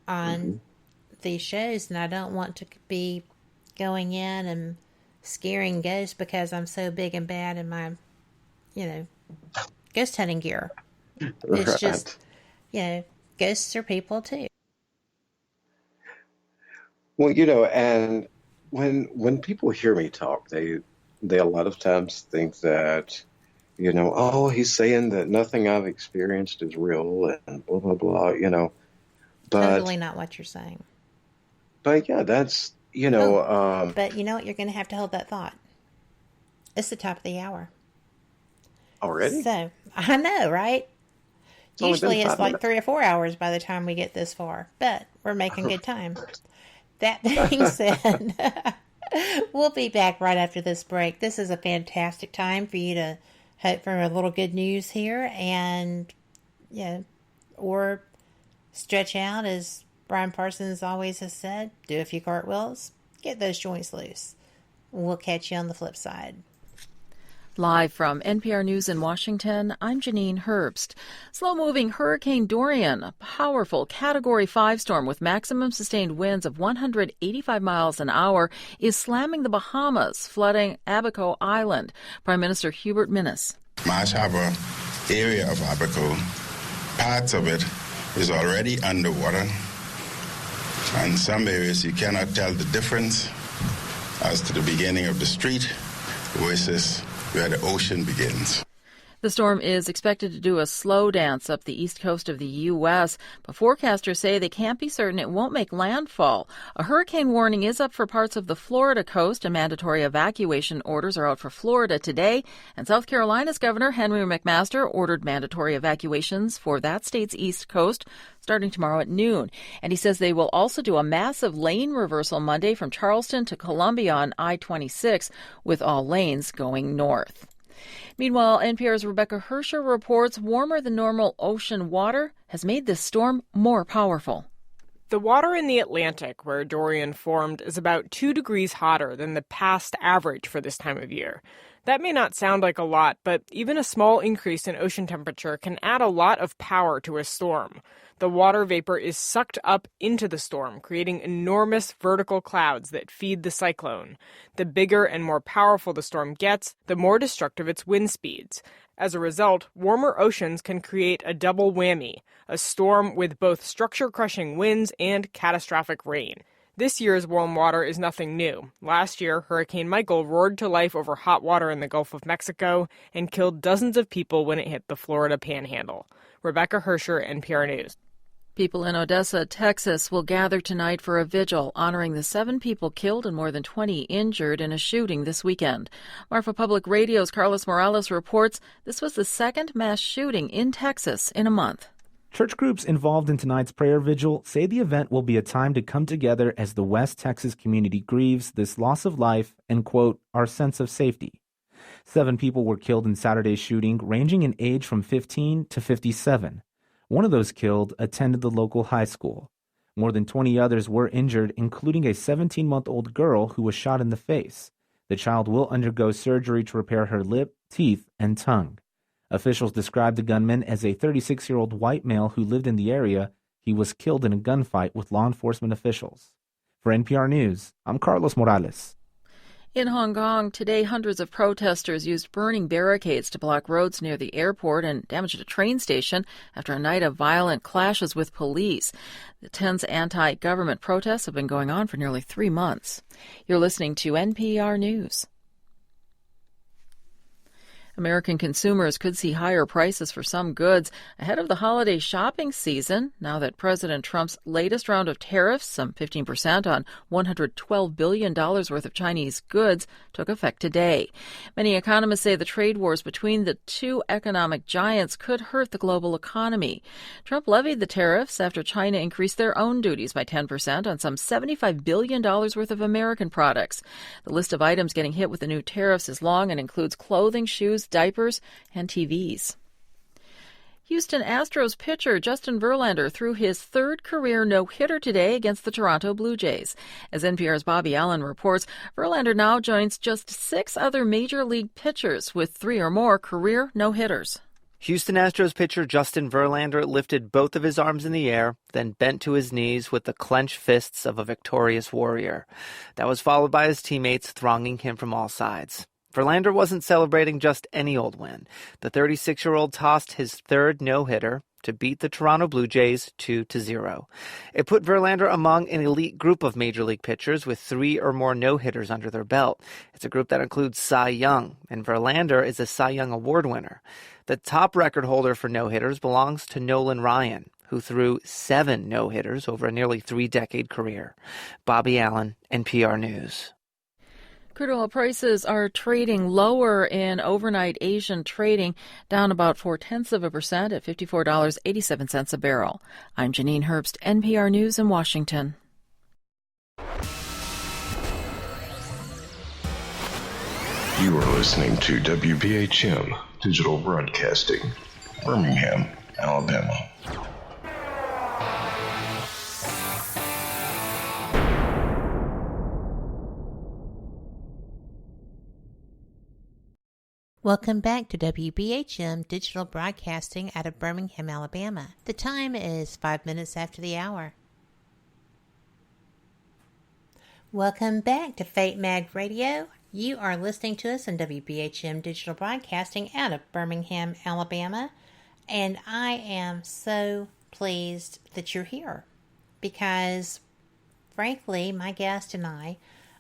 on these shows. And I don't want to be going in and scaring ghosts because I'm so big and bad in my, ghost hunting gear. It's just, ghosts are people too. Well, and when people hear me talk, they a lot of times think that, oh, he's saying that nothing I've experienced is real and blah, blah, blah, But, totally not what you're saying. But yeah, that's, but you know what? You're going to have to hold that thought. It's the top of the hour. Already? So, I know, right? Usually it's like 3 or 4 hours by the time we get this far, but we're making good time. That being said, we'll be back right after this break. This is a fantastic time for you to hope for a little good news here and, or stretch out, as Brian Parsons always has said, do a few cartwheels, get those joints loose. We'll catch you on the flip side. Live from NPR News in Washington, I'm Janine Herbst. Slow-moving Hurricane Dorian, a powerful Category 5 storm with maximum sustained winds of 185 miles an hour, is slamming the Bahamas, flooding Abaco Island. Prime Minister Hubert Minnis. Marsh Harbor area of Abaco, parts of it is already underwater. In some areas, you cannot tell the difference as to the beginning of the street versus where the ocean begins. The storm is expected to do a slow dance up the east coast of the U.S., but forecasters say they can't be certain it won't make landfall. A hurricane warning is up for parts of the Florida coast, and mandatory evacuation orders are out for Florida today. And South Carolina's Governor Henry McMaster ordered mandatory evacuations for that state's east coast starting tomorrow at noon. And he says they will also do a massive lane reversal Monday from Charleston to Columbia on I-26, with all lanes going north. Meanwhile, NPR's Rebecca Hersher reports warmer than normal ocean water has made this storm more powerful. The water in the Atlantic, where Dorian formed, is about 2 degrees hotter than the past average for this time of year. That may not sound like a lot, but even a small increase in ocean temperature can add a lot of power to a storm. The water vapor is sucked up into the storm, creating enormous vertical clouds that feed the cyclone. The bigger and more powerful the storm gets, the more destructive its wind speeds. As a result, warmer oceans can create a double whammy, a storm with both structure-crushing winds and catastrophic rain. This year's warm water is nothing new. Last year, Hurricane Michael roared to life over hot water in the Gulf of Mexico and killed dozens of people when it hit the Florida Panhandle. Rebecca Hersher, NPR News. People in Odessa, Texas will gather tonight for a vigil honoring the 7 people killed and more than 20 injured in a shooting this weekend. Marfa Public Radio's Carlos Morales reports this was the second mass shooting in Texas in a month. Church groups involved in tonight's prayer vigil say the event will be a time to come together as the West Texas community grieves this loss of life and, quote, our sense of safety. 7 people were killed in Saturday's shooting, ranging in age from 15 to 57. One of those killed attended the local high school. More than 20 others were injured, including a 17-month-old girl who was shot in the face. The child will undergo surgery to repair her lip, teeth, and tongue. Officials described the gunman as a 36-year-old white male who lived in the area. He was killed in a gunfight with law enforcement officials. For NPR News, I'm Carlos Morales. In Hong Kong, today hundreds of protesters used burning barricades to block roads near the airport and damaged a train station after a night of violent clashes with police. The tense anti-government protests have been going on for nearly 3 months. You're listening to NPR News. American consumers could see higher prices for some goods ahead of the holiday shopping season now that President Trump's latest round of tariffs, some 15% on $112 billion worth of Chinese goods, took effect today. Many economists say the trade wars between the two economic giants could hurt the global economy. Trump levied the tariffs after China increased their own duties by 10% on some $75 billion worth of American products. The list of items getting hit with the new tariffs is long and includes clothing, shoes, diapers, and TVs. Houston Astros pitcher Justin Verlander threw his third career no-hitter today against the Toronto Blue Jays. As NPR's Bobby Allen reports, Verlander now joins just 6 other Major League pitchers with 3 or more career no-hitters. Houston Astros pitcher Justin Verlander lifted both of his arms in the air, then bent to his knees with the clenched fists of a victorious warrior. That was followed by his teammates thronging him from all sides. Verlander wasn't celebrating just any old win. The 36-year-old tossed his third no-hitter to beat the Toronto Blue Jays 2-0. It put Verlander among an elite group of Major League pitchers with 3 or more no-hitters under their belt. It's a group that includes Cy Young, and Verlander is a Cy Young Award winner. The top record holder for no-hitters belongs to Nolan Ryan, who threw 7 no-hitters over a nearly 3-decade career. Bobby Allen, NPR News. Crude oil prices are trading lower in overnight Asian trading, down about 0.4% at $54.87 a barrel. I'm Janine Herbst, NPR News in Washington. You are listening to WBHM Digital Broadcasting, Birmingham, Alabama. Welcome back to WBHM Digital Broadcasting out of Birmingham, Alabama. The time is 5 minutes after the hour. Welcome back to Fate Mag Radio. You are listening to us on WBHM Digital Broadcasting out of Birmingham, Alabama. And I am so pleased that you're here because, frankly, my guest and I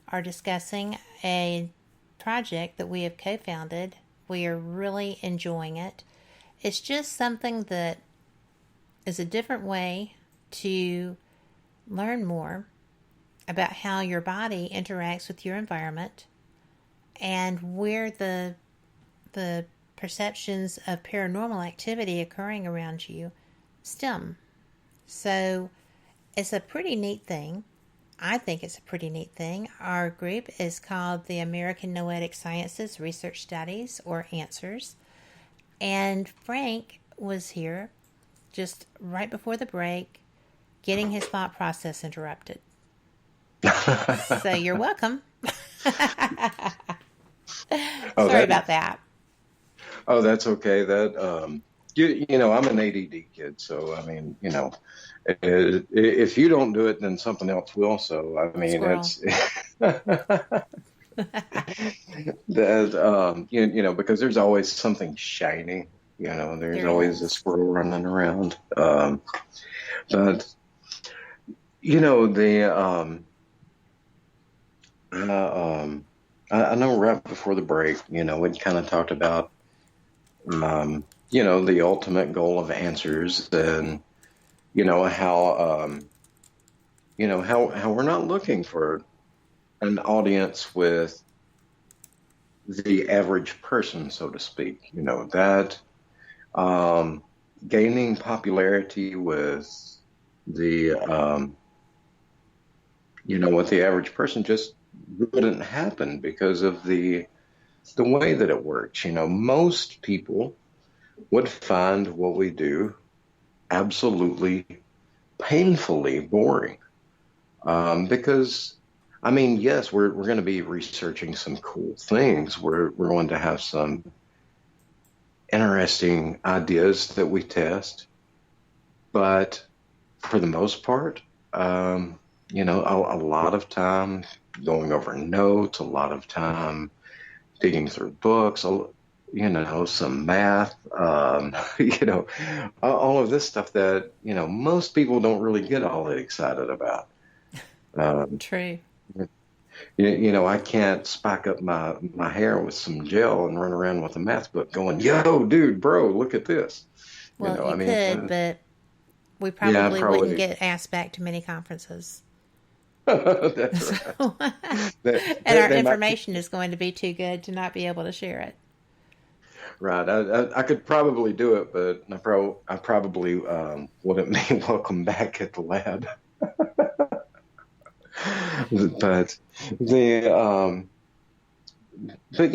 are discussing a project that we have co-founded. We are really enjoying it. It's just something that is a different way to learn more about how your body interacts with your environment and where the perceptions of paranormal activity occurring around you stem. So it's a pretty neat thing. I think it's a pretty neat thing. Our group is called the American Noetic Sciences Research Studies, or ANSRS. And Frank was here just right before the break, getting his thought process interrupted. So you're welcome. Sorry about that. Oh, that's okay. That you know, I'm an ADD kid, so I mean, you know, if you don't do it, then something else will. So I mean, Squirrel. it's that you know, because there's always something shiny. You know, there's always a squirrel running around. But you know, I know right before the break, you know, we kind of talked about, you know, the ultimate goal of ANSRS and, you know, how we're not looking for an audience with the average person, so to speak, you know, that gaining popularity with the, you know, with the average person just wouldn't happen because of the way that it works. You know, most people would find what we do absolutely painfully boring. Because, I mean, yes, we're going to be researching some cool things. We're going to have some interesting ideas that we test. But for the most part, you know, a lot of time going over notes, a lot of time digging through books, you know, some math, you know, all of this stuff that, you know, most people don't really get all that excited about. True. You know, I can't spike up my hair with some gel and run around with a math book going, yo, dude, bro, look at this. Well, you know, you could, but we probably wouldn't get asked back to many conferences. That's right. And our information is going to be too good to not be able to share it. Right. I could probably do it, but I probably wouldn't be welcome back at the lab. But you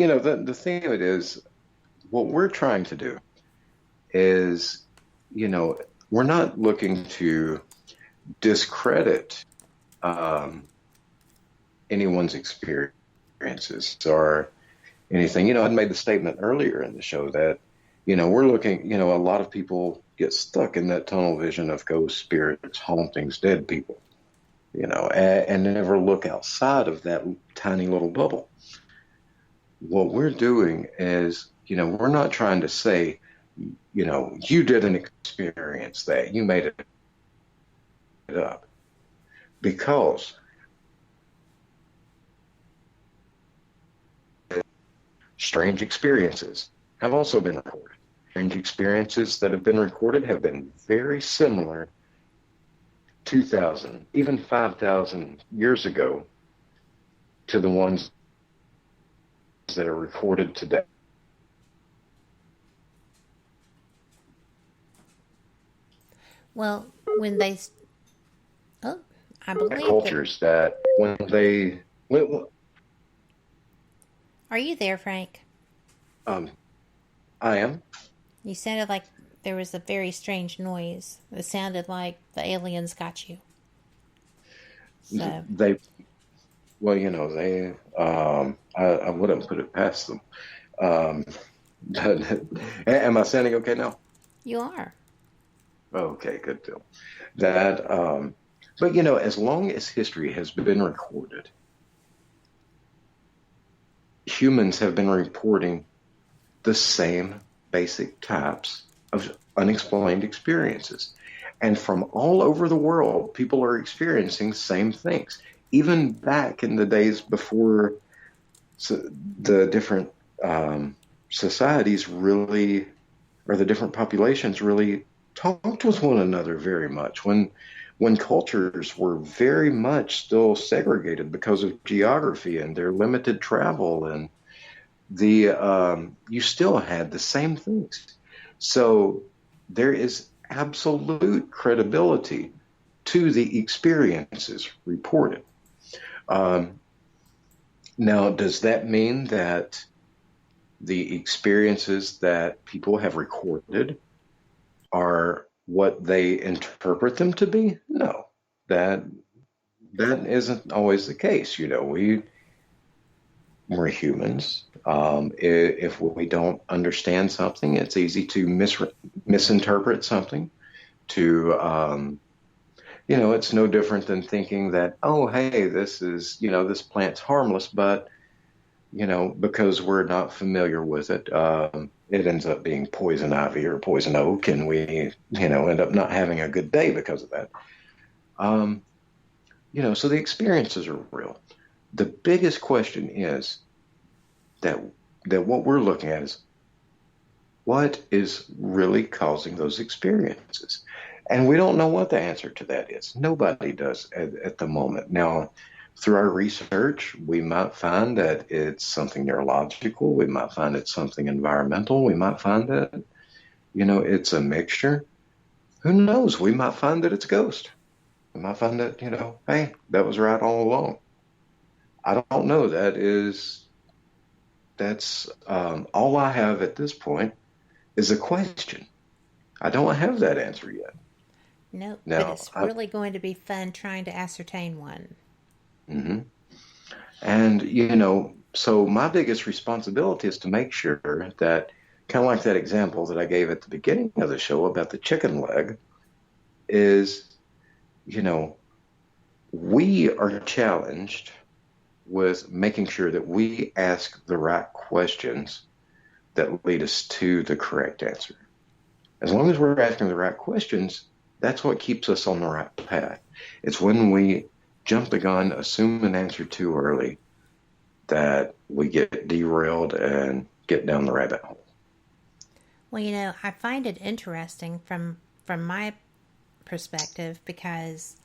know, the thing of it is, what we're trying to do is we're not looking to discredit anyone's experiences or anything. I'd made the statement earlier in the show that, we're looking, a lot of people get stuck in that tunnel vision of ghosts, spirits, hauntings, dead people, and never look outside of that tiny little bubble. What we're doing is, we're not trying to say, you didn't experience that, you made it up, because strange experiences have also been recorded. Strange experiences that have been recorded have been very similar 2,000, even 5,000 years ago to the ones that are recorded today. Well, when they, I believe cultures that when they, are you there, Frank? I am. You sounded like there was a very strange noise. It sounded like the aliens got you. So they, I wouldn't put it past them. Am I sounding okay now? You are. Okay, good deal. That, but as long as history has been recorded, humans have been reporting the same basic types of unexplained experiences. And from all over the world, people are experiencing the same things. Even back in the days before the different societies really, or the different populations really talked with one another very much. When cultures were very much still segregated because of geography and their limited travel, and you still had the same things. So there is absolute credibility to the experiences reported. Now, does that mean that the experiences that people have recorded are what they interpret them to be? No, that isn't always the case. We're humans. If we don't understand something, it's easy to misinterpret something. It's no different than thinking that, oh, hey, this plant's harmless, but, because we're not familiar with it, it ends up being poison ivy or poison oak, and we, end up not having a good day because of that. So the experiences are real. The biggest question is that what we're looking at is what is really causing those experiences. And we don't know what the answer to that is. Nobody does at the moment. Now, through our research, we might find that it's something neurological. We might find it's something environmental. We might find that, it's a mixture. Who knows? We might find that it's a ghost. We might find that, hey, that was right all along. I don't know. That's all I have at this point is a question. I don't have that answer yet. No, but it's really going to be fun trying to ascertain one. Mm-hmm. And, so my biggest responsibility is to make sure that, kind of like that example that I gave at the beginning of the show about the chicken leg, is, we are challenged with making sure that we ask the right questions that lead us to the correct answer. As long as we're asking the right questions, that's what keeps us on the right path. It's when we jump the gun, assume an answer too early, that we get derailed and get down the rabbit hole. Well, I find it interesting from my perspective, because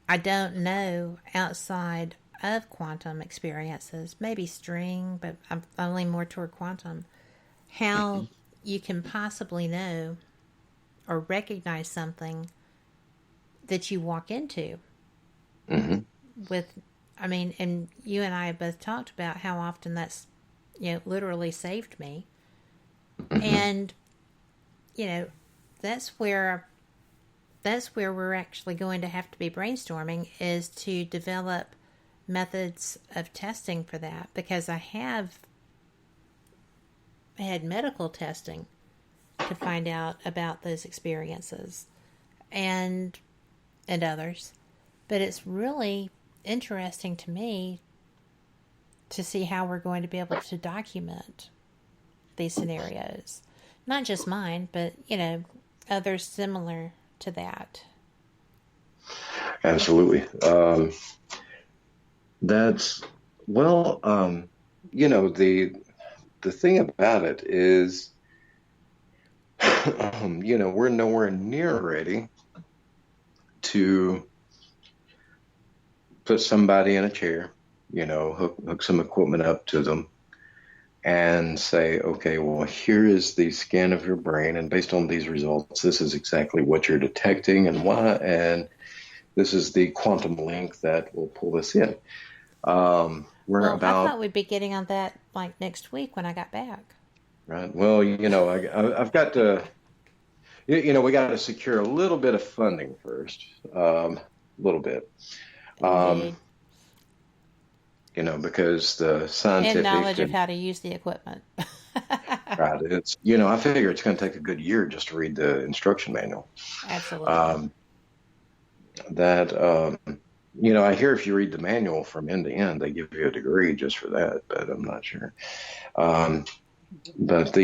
I don't know outside of quantum experiences, maybe string, but I'm only more toward quantum, how you can possibly know or recognize something that you walk into. Mm-hmm. And you and I have both talked about how often that's, literally saved me. Mm-hmm. And you know, that's where we're actually going to have to be brainstorming, is to develop methods of testing for that, because I have had medical testing to find out about those experiences and others. But it's really interesting to me to see how we're going to be able to document these scenarios. Not just mine, but, you know, others similar to that. Absolutely. That's, well, you know, the thing about it is, you know, we're nowhere near ready to put somebody in a chair, you know, hook some equipment up to them and say, okay, well, here is the scan of your brain, and based on these results, this is exactly what you're detecting and why, and this is the quantum link that will pull this in. I thought we'd be getting on that like next week when I got back. Right. Well, you know, I've got to, you know, we got to secure a little bit of funding first, a little bit. You know, because the scientific and knowledge of how to use the equipment. Right. It's, you know, I figure it's going to take a good year just to read the instruction manual. Absolutely. You know, I hear if you read the manual from end to end, they give you a degree just for that, but I'm not sure. But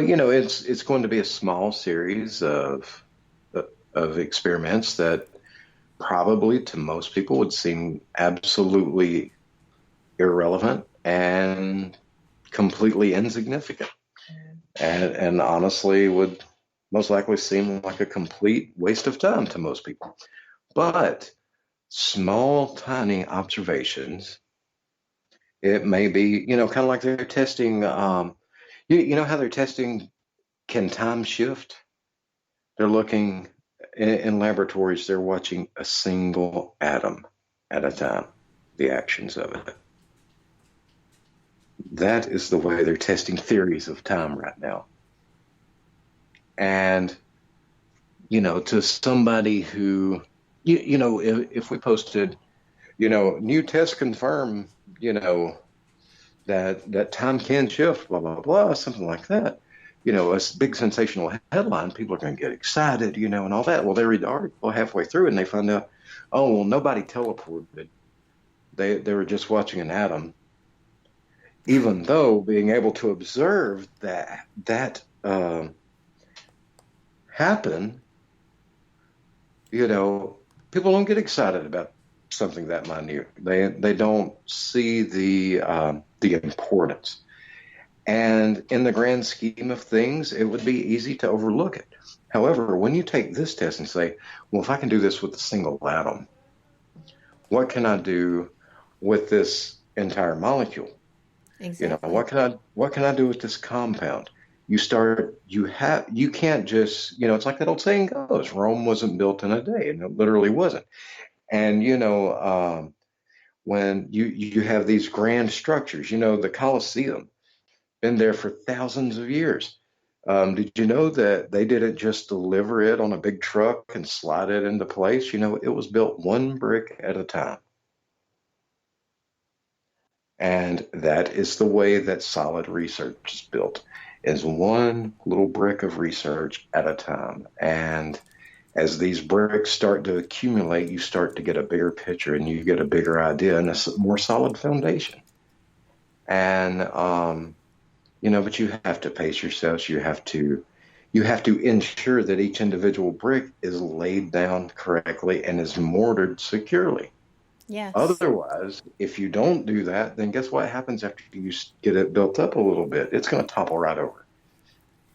you know, it's going to be a small series of experiments that probably to most people would seem absolutely irrelevant and completely insignificant, and honestly would most likely seem like a complete waste of time to most people. But small, tiny observations, it may be, you know, kind of like they're testing, you know how they're testing, can time shift? They're looking in laboratories, they're watching a single atom at a time, the actions of it. That is the way they're testing theories of time right now. And, you know, to somebody who, you know, if we posted, you know, new tests confirm, you know, that time can shift, blah, blah, blah, something like that. You know, a big sensational headline, people are going to get excited, you know, and all that. Well, they read the article halfway through and they find out, oh, well, nobody teleported. They were just watching an atom. Even though being able to observe that happen, you know, people don't get excited about something that minute. They don't see the importance. And in the grand scheme of things, it would be easy to overlook it. However, when you take this test and say, well, if I can do this with a single atom, what can I do with this entire molecule? Exactly. You know, what can I do with this compound? You can't just, you know, it's like that old saying goes, Rome wasn't built in a day, and it literally wasn't. And, you know, when you have these grand structures, you know, the Colosseum, been there for thousands of years. Did you know that they didn't just deliver it on a big truck and slide it into place? You know, it was built one brick at a time. And that is the way that solid research is built, is one little brick of research at a time. And as these bricks start to accumulate, you start to get a bigger picture and you get a bigger idea and a more solid foundation. And, you know, but you have to pace yourselves. You have to ensure that each individual brick is laid down correctly and is mortared securely. Yes. Otherwise, if you don't do that, then guess what happens after you get it built up a little bit? It's going to topple right over.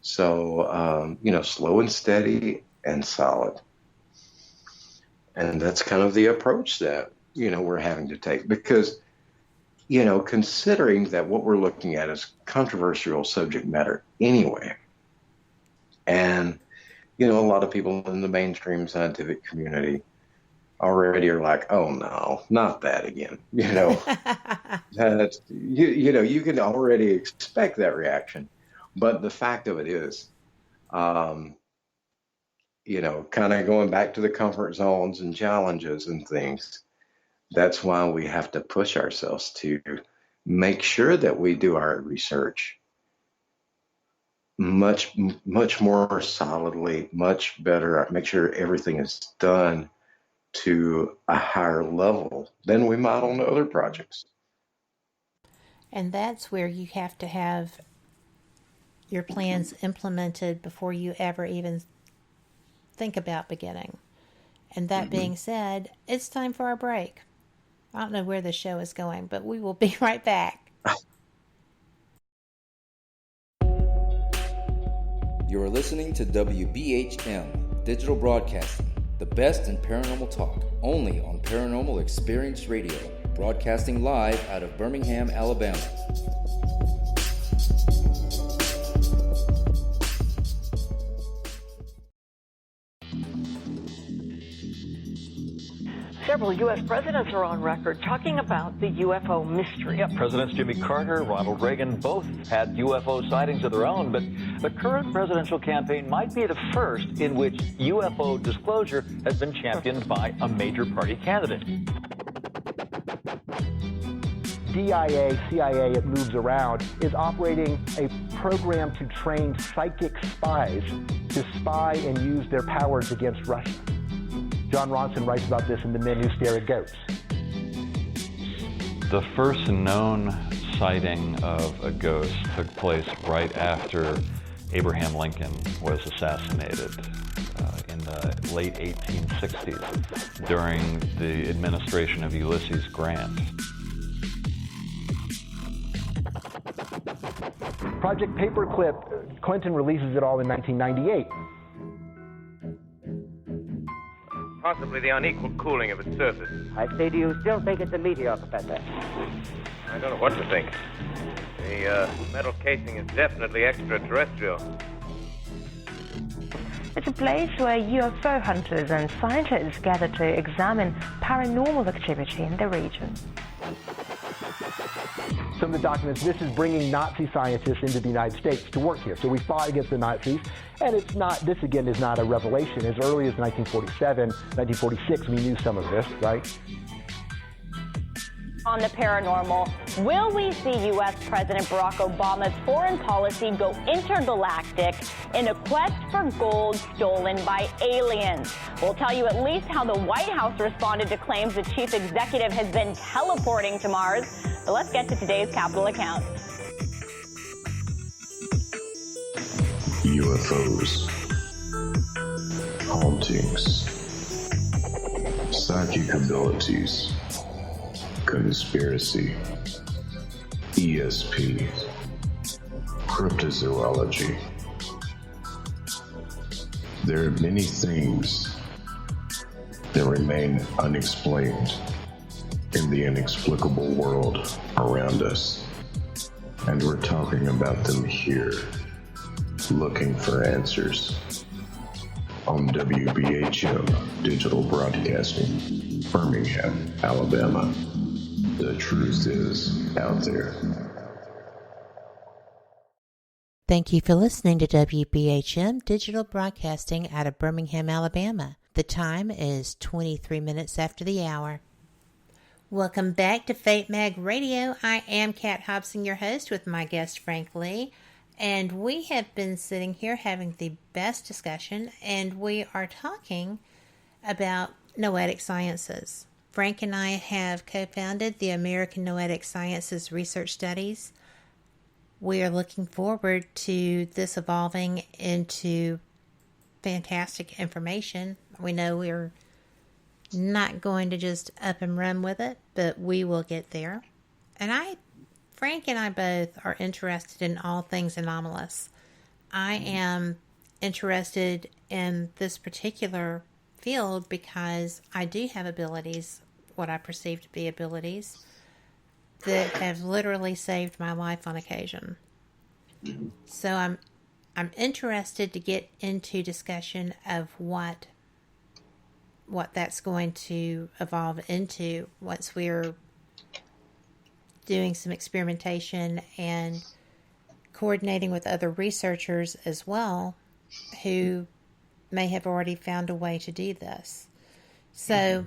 So, you know, slow and steady and solid. And that's kind of the approach that, you know, we're having to take, because, you know, considering that what we're looking at is controversial subject matter anyway. And, you know, a lot of people in the mainstream scientific community already are like, oh no, not that again. You know, you know, you can already expect that reaction. But the fact of it is, kind of going back to the comfort zones and challenges and things, that's why we have to push ourselves to make sure that we do our research much more solidly, much better, make sure everything is done to a higher level than we might on other projects. And that's where you have to have your plans implemented before you ever even think about beginning. And that being said, it's time for our break. I don't know where the show is going, but we will be right back. You are listening to WBHM Digital Broadcasting, the best in paranormal talk, only on Paranormal Experience Radio, broadcasting live out of Birmingham, Alabama. Several U.S. presidents are on record talking about the UFO mystery. Yeah, Presidents Jimmy Carter, Ronald Reagan both had UFO sightings of their own, but the current presidential campaign might be the first in which UFO disclosure has been championed by a major party candidate. DIA, CIA, it moves around, is operating a program to train psychic spies to spy and use their powers against Russia. John Ronson writes about this in The Men Who Stare at Goats. The first known sighting of a ghost took place right after Abraham Lincoln was assassinated in the late 1860s during the administration of Ulysses Grant. Project Paperclip, Clinton releases it all in 1998. Possibly the unequal cooling of its surface. I say, do you still think it's a meteor, Professor? I don't know what to think. The metal casing is definitely extraterrestrial. It's a place where UFO hunters and scientists gather to examine paranormal activity in the region. Some of the documents, this is bringing Nazi scientists into the United States to work here. So we fought against the Nazis, and it's not, this again is not a revelation. As early as 1947, 1946, we knew some of this, right? On the paranormal, will we see U.S. President Barack Obama's foreign policy go intergalactic in a quest for gold stolen by aliens? We'll tell you at least how the White House responded to claims the chief executive has been teleporting to Mars. So let's get to today's Capitol account. UFOs, hauntings, psychic abilities, conspiracy, ESP, cryptozoology. There are many things that remain unexplained in the inexplicable world around us, and we're talking about them here, looking for answers on WBHM Digital Broadcasting, Birmingham, Alabama. The truth is out there. Thank you for listening to WBHM Digital Broadcasting out of Birmingham, Alabama. The time is 23 minutes after the hour. Welcome back to Fate Mag Radio. I am Kat Hobson, your host, with my guest Frank Lee. And we have been sitting here having the best discussion, and we are talking about noetic sciences. Frank and I have co-founded the American Noetic Sciences Research Studies. We are looking forward to this evolving into fantastic information. We know we're not going to just up and run with it, but we will get there. And Frank and I both are interested in all things anomalous. I am interested in this particular field because I do have abilities, what I perceive to be abilities, that have literally saved my life on occasion. So I'm interested to get into discussion of what that's going to evolve into once we're doing some experimentation and coordinating with other researchers as well who may have already found a way to do this. So,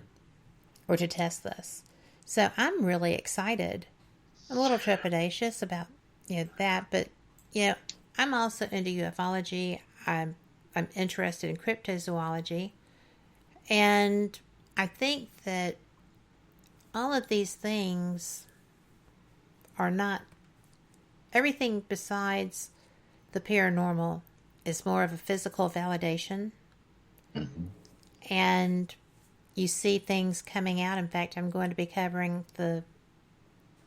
or to test this. So I'm really excited. I'm a little trepidatious about, that, but, I'm also into ufology. I'm interested in cryptozoology. And I think that all of these things are not, everything besides the paranormal is more of a physical validation. And you see things coming out. In fact, I'm going to be covering the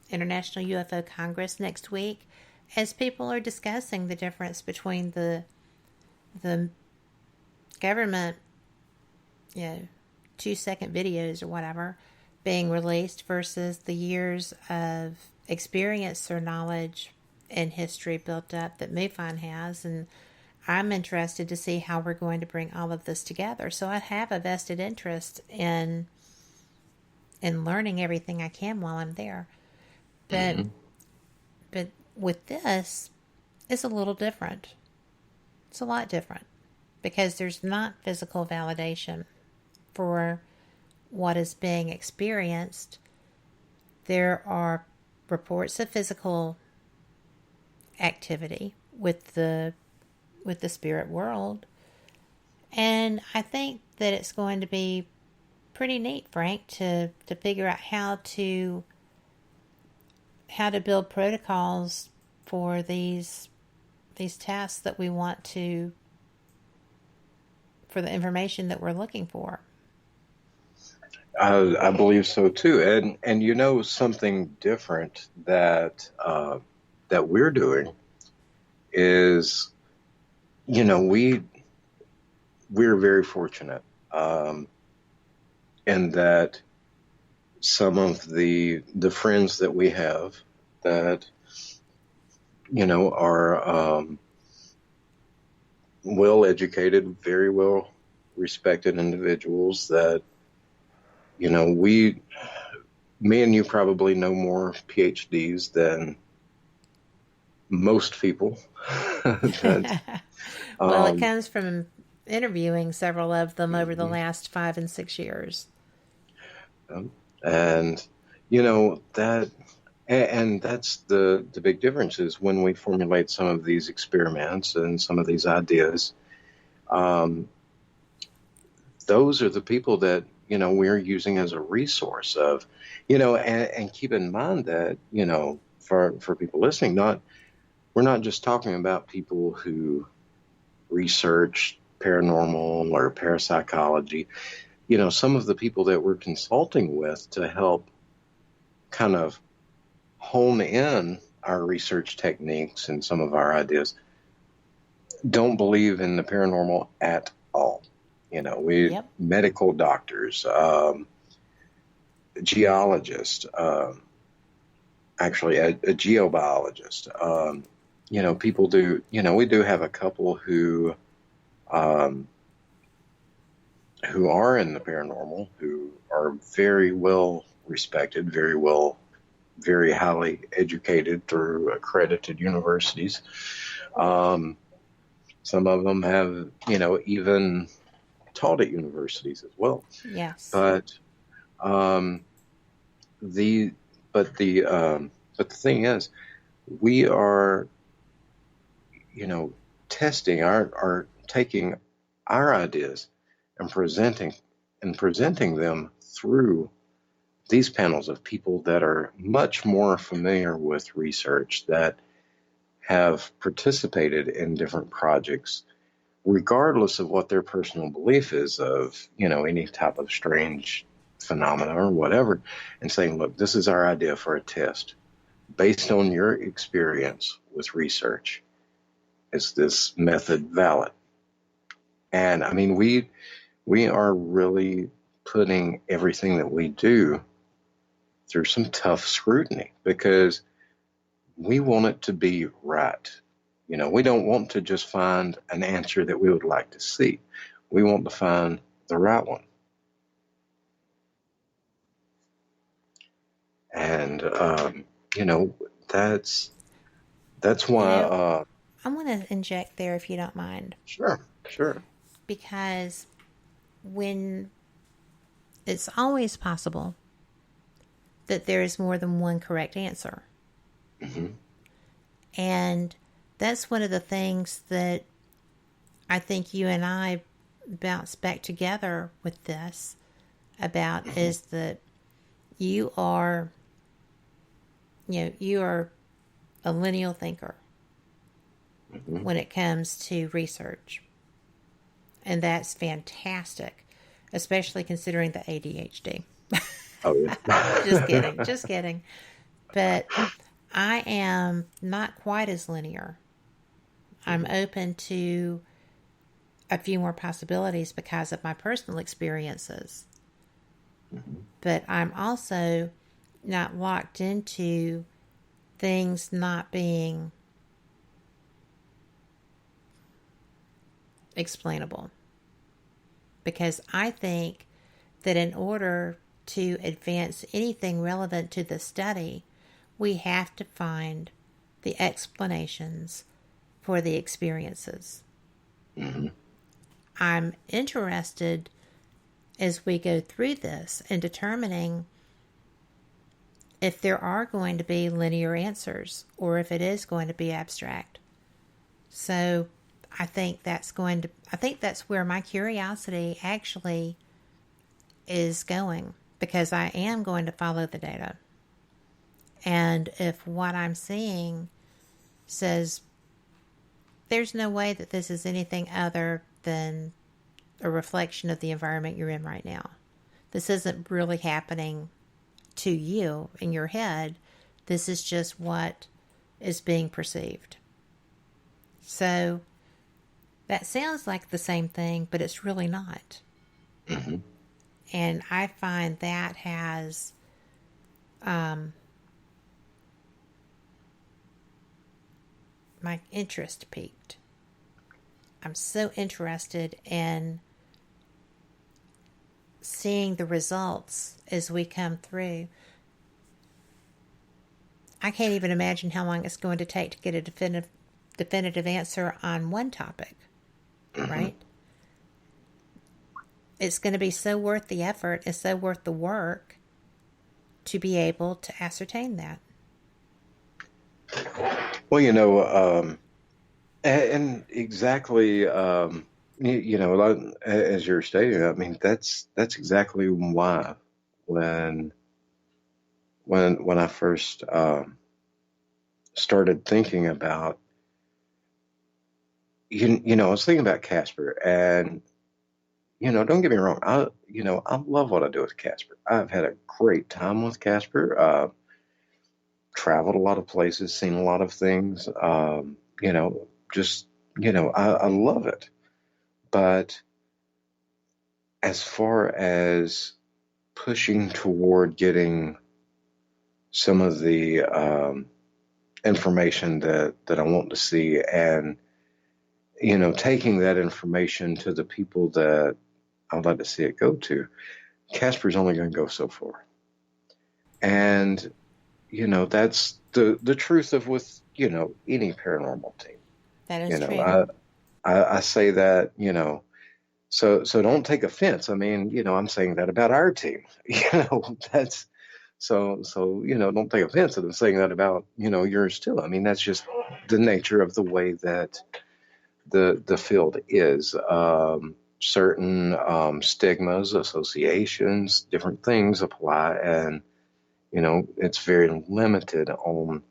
International UFO Congress next week as people are discussing the difference between the government, 2-second videos or whatever being released versus the years of experience or knowledge and history built up that MUFON has. And I'm interested to see how we're going to bring all of this together. So I have a vested interest in learning everything I can while I'm there. But with this, it's a little different. It's a lot different because there's not physical validation for what is being experienced. There are reports of physical activity with the spirit world, and I think that it's going to be pretty neat, Frank, to figure out how to build protocols for these tasks that we want to, for the information that we're looking for. I believe so too, and something different that we're doing is, we're very fortunate in that some of the friends that we have that are well educated, very well respected individuals that me and you probably know more PhDs than most people. Well, it comes from interviewing several of them over the last 5 and 6 years. And that's the big difference is when we formulate some of these experiments and some of these ideas, those are the people that we're using as a resource of, and keep in mind that for people listening, we're not just talking about people who research paranormal or parapsychology. Some of the people that we're consulting with to help kind of hone in our research techniques and some of our ideas don't believe in the paranormal at all. Medical doctors, geologists, actually a geobiologist, people do, we do have a couple who are in the paranormal, who are very well respected, very highly educated through accredited universities. Some of them have, even taught at universities as well. Yes. But the thing is, we are, testing taking our ideas and presenting them through these panels of people that are much more familiar with research, that have participated in different projects, regardless of what their personal belief is of, any type of strange phenomena or whatever, and saying, look, this is our idea for a test. Based on your experience with research, is this method valid? And I mean, we are really putting everything that we do through some tough scrutiny because we want it to be right. We don't want to just find an answer that we would like to see. We want to find the right one. And, That's why. I want to inject there if you don't mind. Sure. Because when it's always possible that there is more than one correct answer. Mm-hmm. And that's one of the things that I think you and I bounce back together with this about is that you are a lineal thinker when it comes to research. And that's fantastic, especially considering the ADHD. Oh, yeah. Just kidding. But I am not quite as linear. I'm open to a few more possibilities because of my personal experiences. But I'm also not locked into things not being explainable. Because I think that in order to advance anything relevant to the study, we have to find the explanations for the experiences. Mm-hmm. I'm interested as we go through this in determining if there are going to be linear answers or if it is going to be abstract. So I think that's where my curiosity actually is going, because I am going to follow the data. And if what I'm seeing says there's no way that this is anything other than a reflection of the environment you're in right now, this isn't really happening to you in your head, this is just what is being perceived. So that sounds like the same thing, but it's really not. Mm-hmm. And I find that has my interest piqued. I'm so interested in seeing the results as we come through. I can't even imagine how long it's going to take to get a definitive answer on one topic, right? It's going to be so worth the effort and so worth the work to be able to ascertain that. Well, and exactly, as you're stating, I mean, that's exactly why when I first started thinking about, I was thinking about Casper, and don't get me wrong, I love what I do with Casper. I've had a great time with Casper. Traveled a lot of places, seen a lot of things. I love it. But as far as pushing toward getting some of the information that I want to see, and taking that information to the people that I'd like to see it go to, Casper's only going to go so far. And that's the truth of with any paranormal team. That is true. I say that, so don't take offense. I mean, I'm saying that about our team. That's so don't take offense that I'm saying that about yours too. I mean, that's just the nature of the way that the field is. Certain stigmas, associations, different things apply, and it's very limited on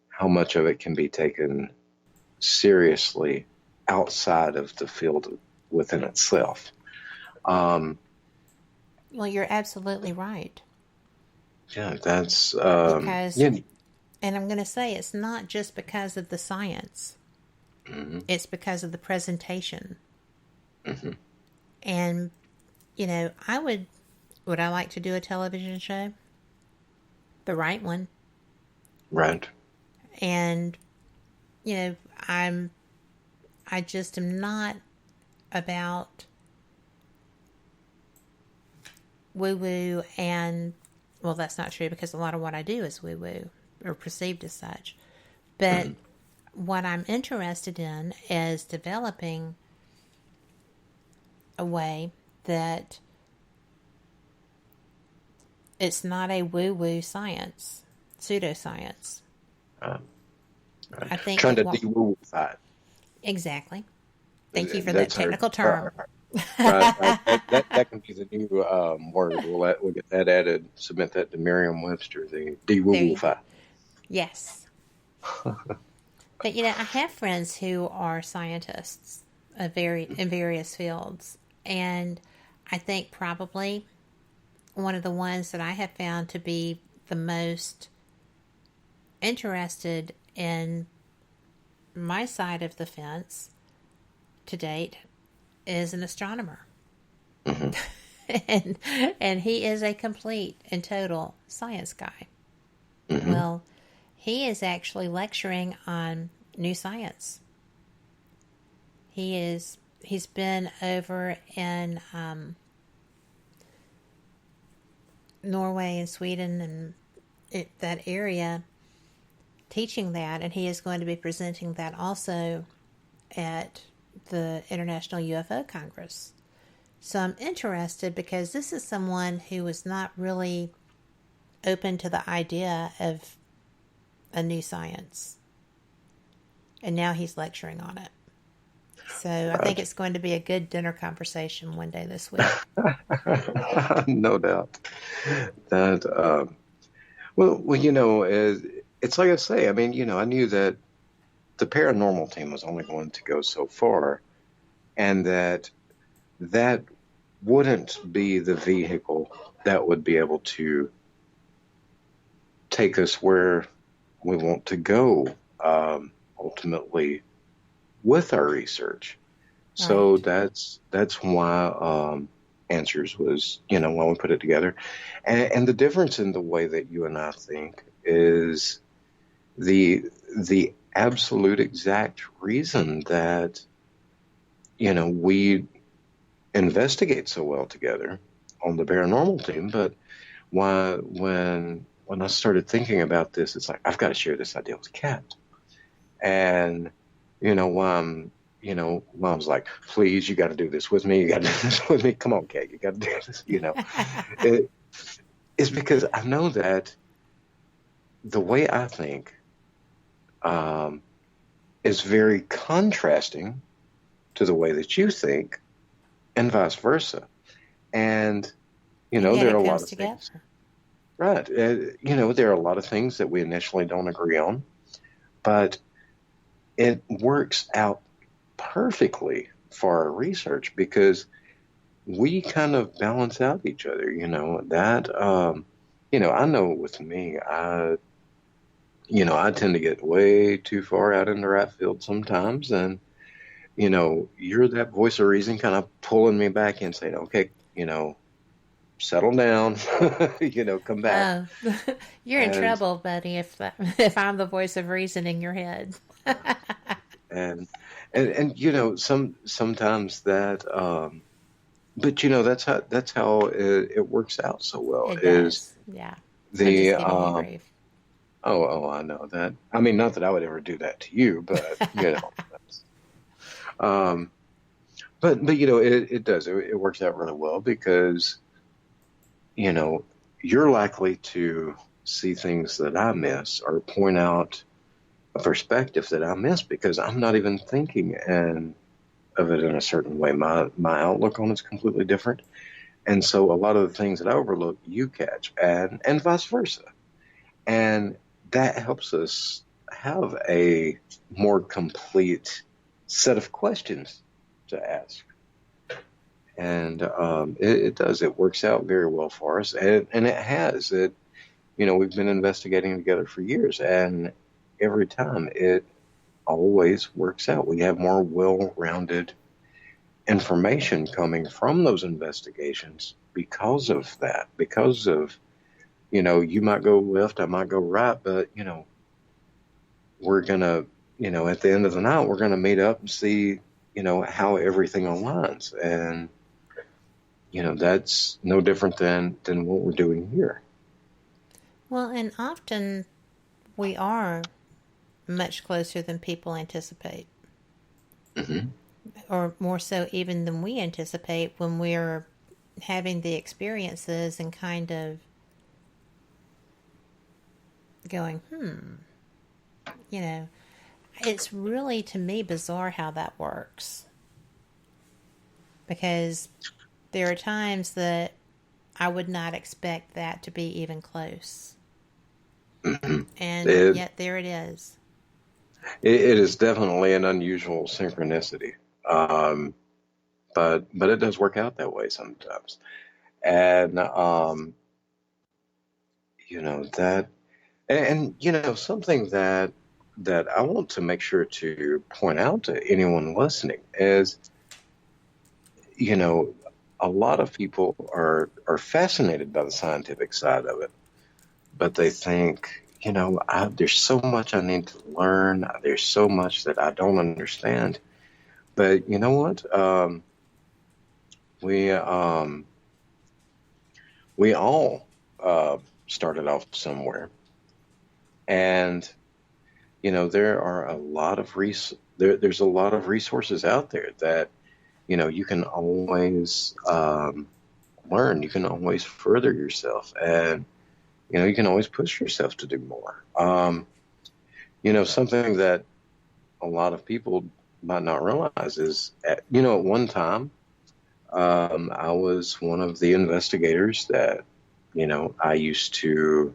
how much of it can be taken seriously outside of the field within itself. Well, you're absolutely right. Yeah, that's because, and I'm going to say it's not just because of the science. Mm-hmm. It's because of the presentation. Mm-hmm. And, would I like to do a television show? The right one. Right. And, I just am not about woo-woo and, well, that's not true because a lot of what I do is woo-woo or perceived as such. But what I'm interested in is developing a way that it's not a woo-woo science, pseudoscience. I think trying to de-woo-ify it. Exactly. Thank you for that technical term. That can be the new word. We'll get that added. Submit that to Merriam-Webster. The de-woo-ify. Yes. But I have friends who are scientists in various fields, and I think probably one of the ones that I have found to be the most interested in my side of the fence to date is an astronomer. Mm-hmm. and he is a complete and total science guy. Mm-hmm. Well, he is actually lecturing on new science. He's been over in Norway and Sweden and that area teaching that, and he is going to be presenting that also at the International UFO Congress. So I'm interested because this is someone who was not really open to the idea of a new science. And now he's lecturing on it. So I think it's going to be a good dinner conversation one day this week. No doubt. That, it's like I say, I mean, I knew that the paranormal team was only going to go so far, and that wouldn't be the vehicle that would be able to take us where we want to go, ultimately with our research. Right. So that's why ANSRS was, when we put it together. And the difference in the way that you and I think is the absolute exact reason that, we investigate so well together on the paranormal team. But why, when I started thinking about this, it's like, I've got to share this idea with Kat. And, Mom's like, please, you got to do this with me. You got to do this with me. Come on, Kat, you got to do this. It's because I know that the way I think is very contrasting to the way that you think, and vice versa. And, there are a lot of things. Right. There are a lot of things that we initially don't agree on, but it works out perfectly for our research because we kind of balance out each other, I know with me, I tend to get way too far out in the right field sometimes. And, you're that voice of reason kind of pulling me back and saying, okay, settle down, come back. You're in trouble, buddy, if I'm the voice of reason in your head. and sometimes that, but that's how it works out so well. It does. Yeah. The I know that. I mean, not that I would ever do that to you, but that's, but it does. It works out really well because you're likely to see things that I miss or point out a perspective that I miss because I'm not even thinking of it in a certain way. My outlook on it's completely different. And so a lot of the things that I overlook, you catch, and vice versa. And that helps us have a more complete set of questions to ask. And it does. It works out very well for us. And it has. We've been investigating together for years. And every time it always works out. We have more well-rounded information coming from those investigations because of that. Because of, you might go left, I might go right, but, we're going to, at the end of the night, we're going to meet up and see, how everything aligns. And, that's no different than what we're doing here. Well, and often we are much closer than people anticipate. Mm-hmm. Or more so even than we anticipate when we're having the experiences and kind of going, you know, it's really, to me, bizarre how that works. Because there are times that I would not expect that to be even close. Mm-hmm. And yet there it is. It is definitely an unusual synchronicity. But it does work out that way sometimes. And, you know, that, and, you know, something that I want to make sure to point out to anyone listening is, you know, a lot of people are fascinated by the scientific side of it, but they think, you know, there's so much I need to learn. There's so much that I don't understand. But you know what? We all started off somewhere, and you know there are a lot of there's a lot of resources out there that you know you can always learn. You can always further yourself, and you know you can always push yourself to do more. You know, something that a lot of people might not realize is, you know, at one time. I was one of the investigators that, you know, I used to,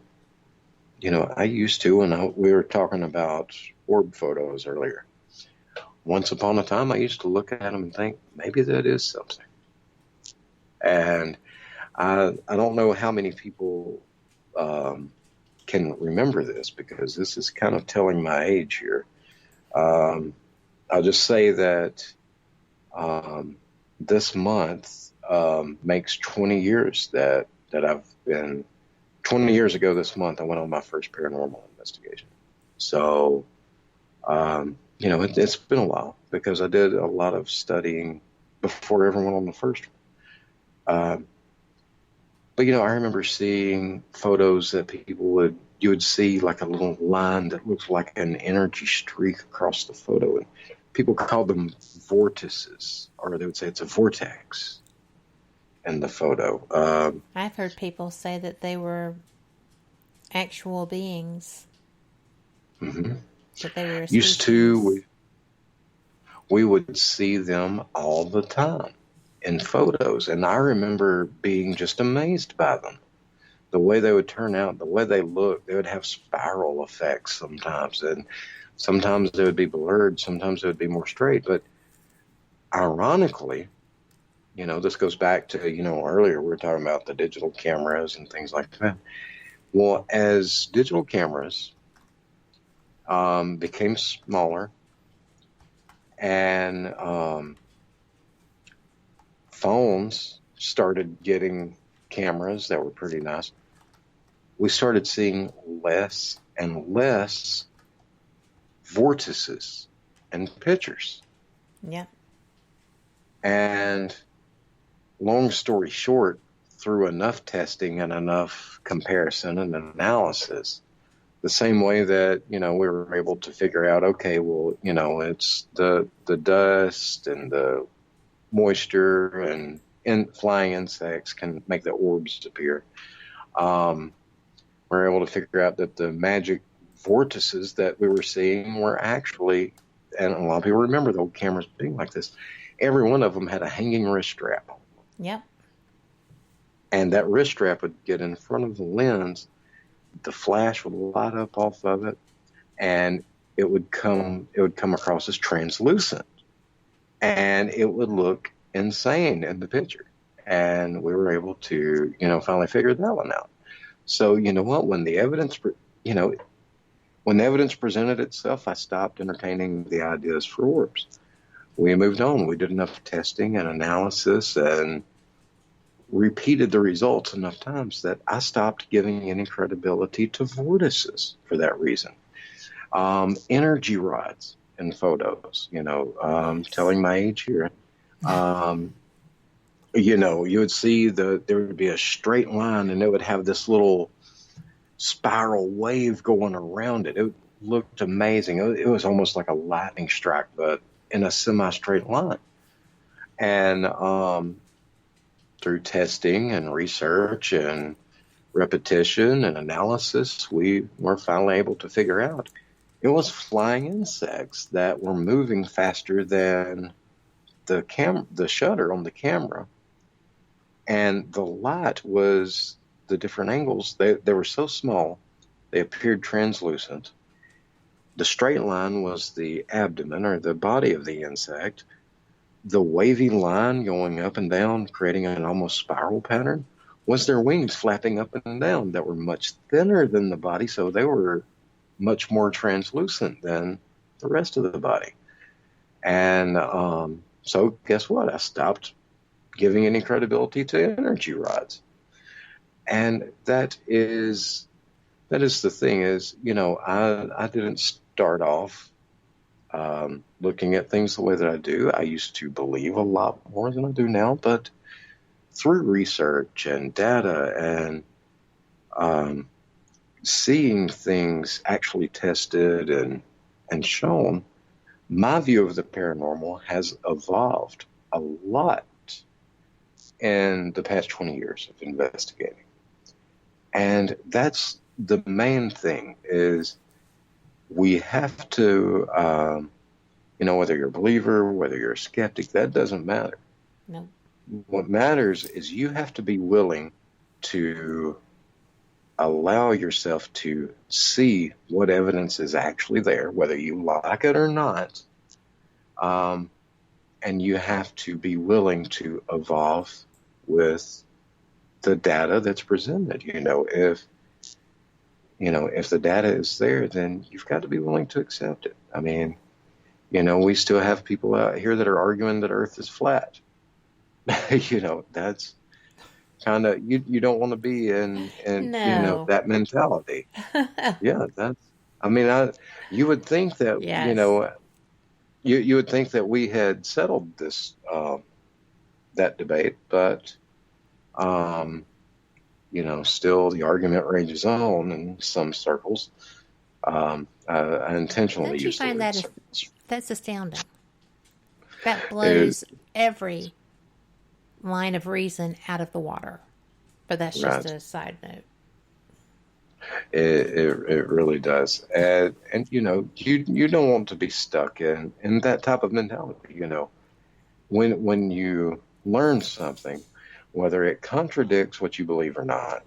and we were talking about orb photos earlier. Once upon a time, I used to look at them and think, maybe that is something. And I don't know how many people can remember this, because this is kind of telling my age here. I'll just say that this month makes 20 years that I've been. 20 years ago this month, I went on my first paranormal investigation. So, you know, it's been a while, because I did a lot of studying before I ever went on the first one. But, you know, I remember seeing photos that you would see like a little line that looks like an energy streak across the photo. And people called them vortices, or they would say it's a vortex in the photo. I've heard people say that they were actual beings. Mm-hmm. That they were Used to, we would see them all the time in photos, and I remember being just amazed by them. The way they would turn out, the way they looked, they would have spiral effects sometimes, and sometimes they would be blurred, sometimes they would be more straight. But ironically, you know, this goes back to, you know, earlier we were talking about the digital cameras and things like that. Well, as digital cameras became smaller and phones started getting cameras that were pretty nice, we started seeing less and less vortices and pictures. Yeah. And long story short, through enough testing and enough comparison and analysis, the same way that, you know, we were able to figure out, okay, well, you know, it's the dust and the moisture and flying insects can make the orbs appear. We're able to figure out that the magic vortices that we were seeing were actually, and a lot of people remember the old cameras being like this, every one of them had a hanging wrist strap. Yep. And that wrist strap would get in front of the lens, the flash would light up off of it, and it would come across as translucent. And it would look insane in the picture. And we were able to, you know, finally figure that one out. So, you know what, when the evidence presented itself, I stopped entertaining the ideas for orbs. We moved on. We did enough testing and analysis and repeated the results enough times that I stopped giving any credibility to vortices for that reason. Energy rods in photos, you know, telling my age here. You know, you would see there would be a straight line and it would have this little spiral wave going around it. looked amazing. It was almost like a lightning strike, but in a semi-straight line. And through testing and research and repetition and analysis, we were finally able to figure out it was flying insects that were moving faster than the shutter on the camera. And the light was the different angles. They were so small, they appeared translucent. The straight line was the abdomen or the body of the insect. The wavy line going up and down, creating an almost spiral pattern, was their wings flapping up and down that were much thinner than the body, so they were much more translucent than the rest of the body. And so guess what? I stopped giving any credibility to energy rods. And that is the thing is, I didn't start off looking at things the way that I do. I used to believe a lot more than I do now, but through research and data and seeing things actually tested and shown, my view of the paranormal has evolved a lot in the past 20 years of investigating. And that's the main thing is we have to, whether you're a believer, whether you're a skeptic, that doesn't matter. No. What matters is you have to be willing to allow yourself to see what evidence is actually there, whether you like it or not. And you have to be willing to evolve with the data that's presented. If the data is there, then you've got to be willing to accept it. I mean, we still have people out here that are arguing that Earth is flat. That's kind of, you don't want to be in No. that mentality. Yeah, you would think that, Yes. you would think that we had settled this, that debate, but, still the argument rages on in some circles. I intentionally Don't you use the find word that's astounding? That blows every line of reason out of the water. But that's just Right. a side note. It really does. And you don't want to be stuck in that type of mentality, When you learn something, whether it contradicts what you believe or not,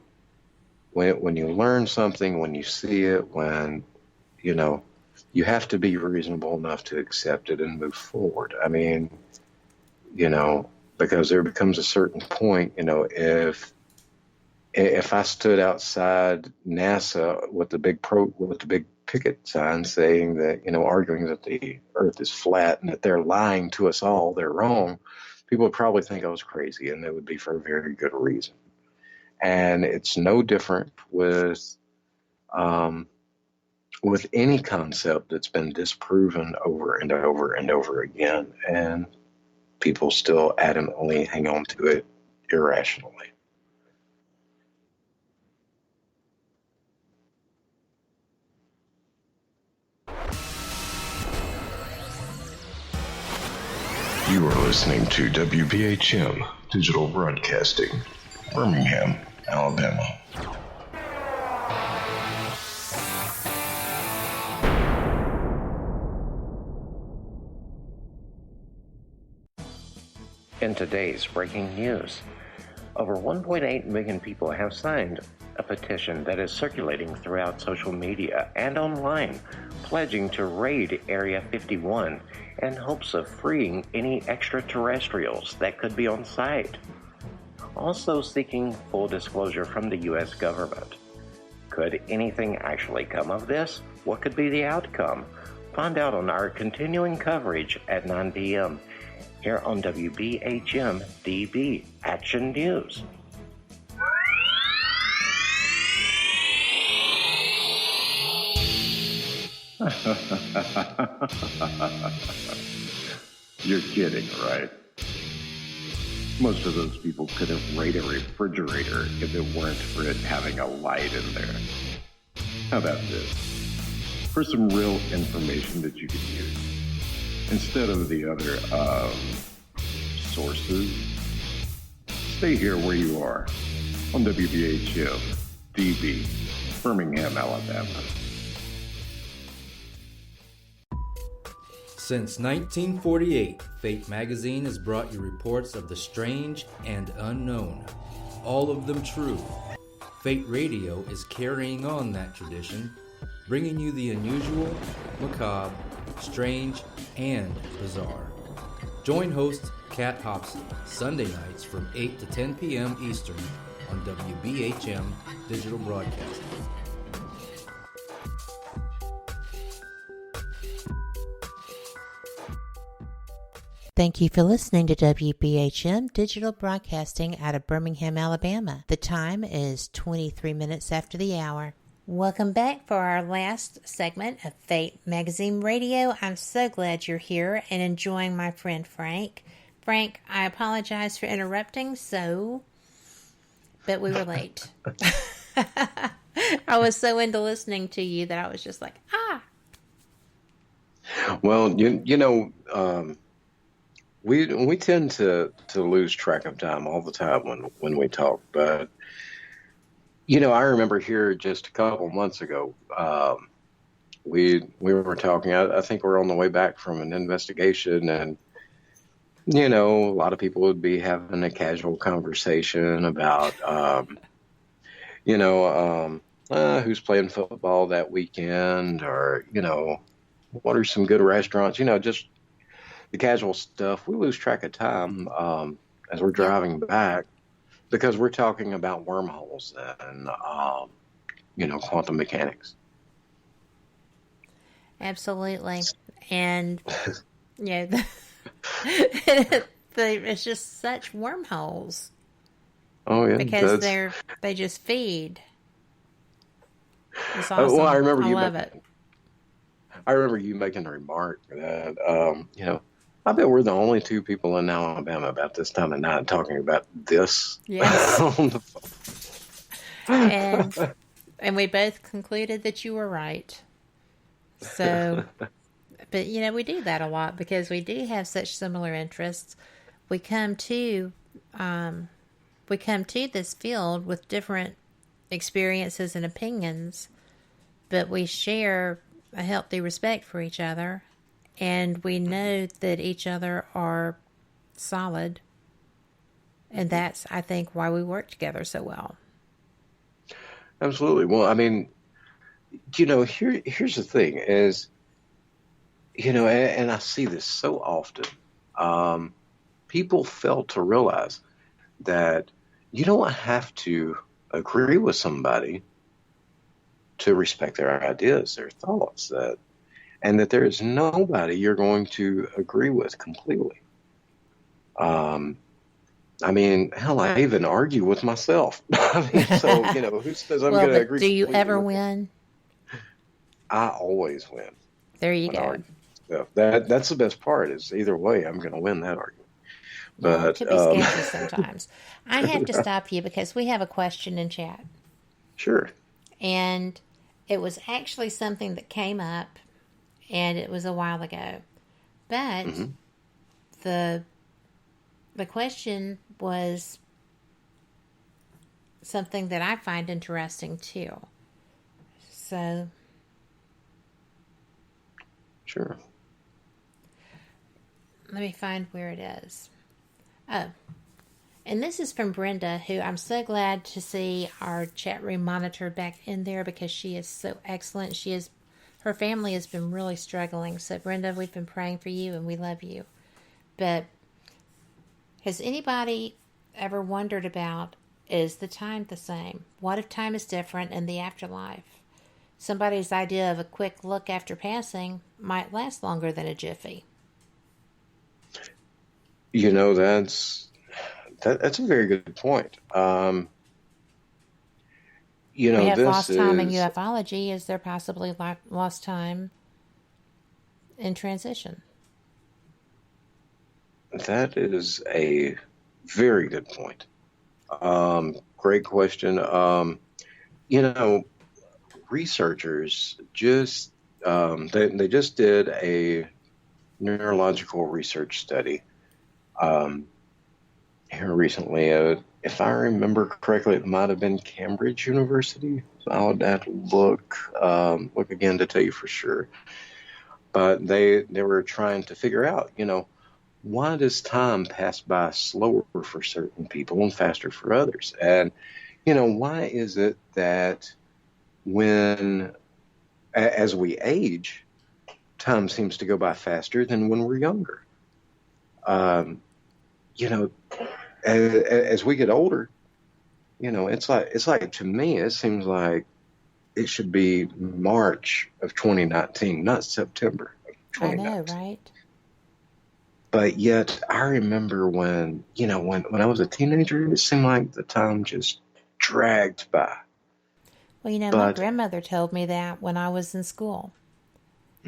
when you learn something, when you see it, when, you have to be reasonable enough to accept it and move forward. I mean, because there becomes a certain point, if I stood outside NASA with the big picket sign saying that, arguing that the Earth is flat and that they're lying to us all, they're wrong, people would probably think I was crazy, and it would be for a very good reason. And it's no different with any concept that's been disproven over and over and over again, and people still adamantly hang on to it irrationally. You are listening to WBHM Digital Broadcasting, Birmingham, Alabama. In today's breaking news, over 1.8 million people have signed a petition that is circulating throughout social media and online, pledging to raid Area 51 in hopes of freeing any extraterrestrials that could be on site. Also seeking full disclosure from the U.S. government. Could anything actually come of this? What could be the outcome? Find out on our continuing coverage at 9 p.m. here on WBHM-DB Action News. You're kidding, right? Most of those people couldn't raid a refrigerator if it weren't for it having a light in there. How about this? for some real information that you can use instead of the other sources. Stay here where you are on WBHM-DB, Birmingham, Alabama. Since 1948, Fate magazine has brought you reports of the strange and unknown, all of them true. Fate Radio is carrying on that tradition, bringing you the unusual, macabre, strange, and bizarre. Join host Kat Hobson Sunday nights from 8 to 10 p.m. Eastern on WBHM Digital Broadcasting. Thank you for listening to WBHM Digital Broadcasting out of Birmingham, Alabama. The time is 23 minutes after the hour. Welcome back for our last segment of Fate Magazine Radio. I'm so glad you're here and enjoying my friend Frank. Frank, I apologize for interrupting, but we were late. I was so into listening to you that I was just like, Well, we tend to lose track of time all the time when we talk, but I remember here just a couple months ago, we were talking. I think we're on the way back from an investigation, and a lot of people would be having a casual conversation about who's playing football that weekend, or what are some good restaurants, just the casual stuff. We lose track of time as we're driving back because we're talking about wormholes and, quantum mechanics. Absolutely. And, it's just such wormholes. Oh, yeah. Because they just feed. It's awesome. Well, I love it. I remember you making a remark that, I bet we're the only two people in Alabama about this time of night talking about this. Yes. On the phone. And we both concluded that you were right. So, but we do that a lot because we do have such similar interests. We come to this field with different experiences and opinions, but we share a healthy respect for each other. And we know that each other are solid. And that's, I think, why we work together so well. Absolutely. Well, I mean, here's the thing is, and I see this so often. People fail to realize that you don't have to agree with somebody to respect their ideas, their thoughts, and that there is nobody you're going to agree with completely. Hell, I even argue with myself. So, who says I'm going to agree? Do you ever win? I always win. There you go. So that's the best part is either way, I'm going to win that argument. But it could be sketchy sometimes. I have to stop you because we have a question in chat. Sure. And it was actually something that came up, and it was a while ago. But the question was something that I find interesting too. So, sure. Let me find where it is. Oh, and this is from Brenda, who I'm so glad to see our chat room monitor back in there because she is so excellent. Her family has been really struggling. So, Brenda, we've been praying for you and we love you. But has anybody ever wondered about, is the time the same? What if time is different in the afterlife? Somebody's idea of a quick look after passing might last longer than a jiffy. That's a very good point. We have lost time in ufology. Is there possibly lost time in transition? That is a very good point. Great question. Researchers just They just did a neurological research study here recently. If I remember correctly, it might have been Cambridge University. I'll have to look again to tell you for sure. But they were trying to figure out, why does time pass by slower for certain people and faster for others? And, why is it that as we age, time seems to go by faster than when we're younger? As we get older, it's like to me, it seems like it should be March of 2019, not September of 2019. I know, right? But yet, I remember when I was a teenager, it seemed like the time just dragged by. Well, my grandmother told me that when I was in school.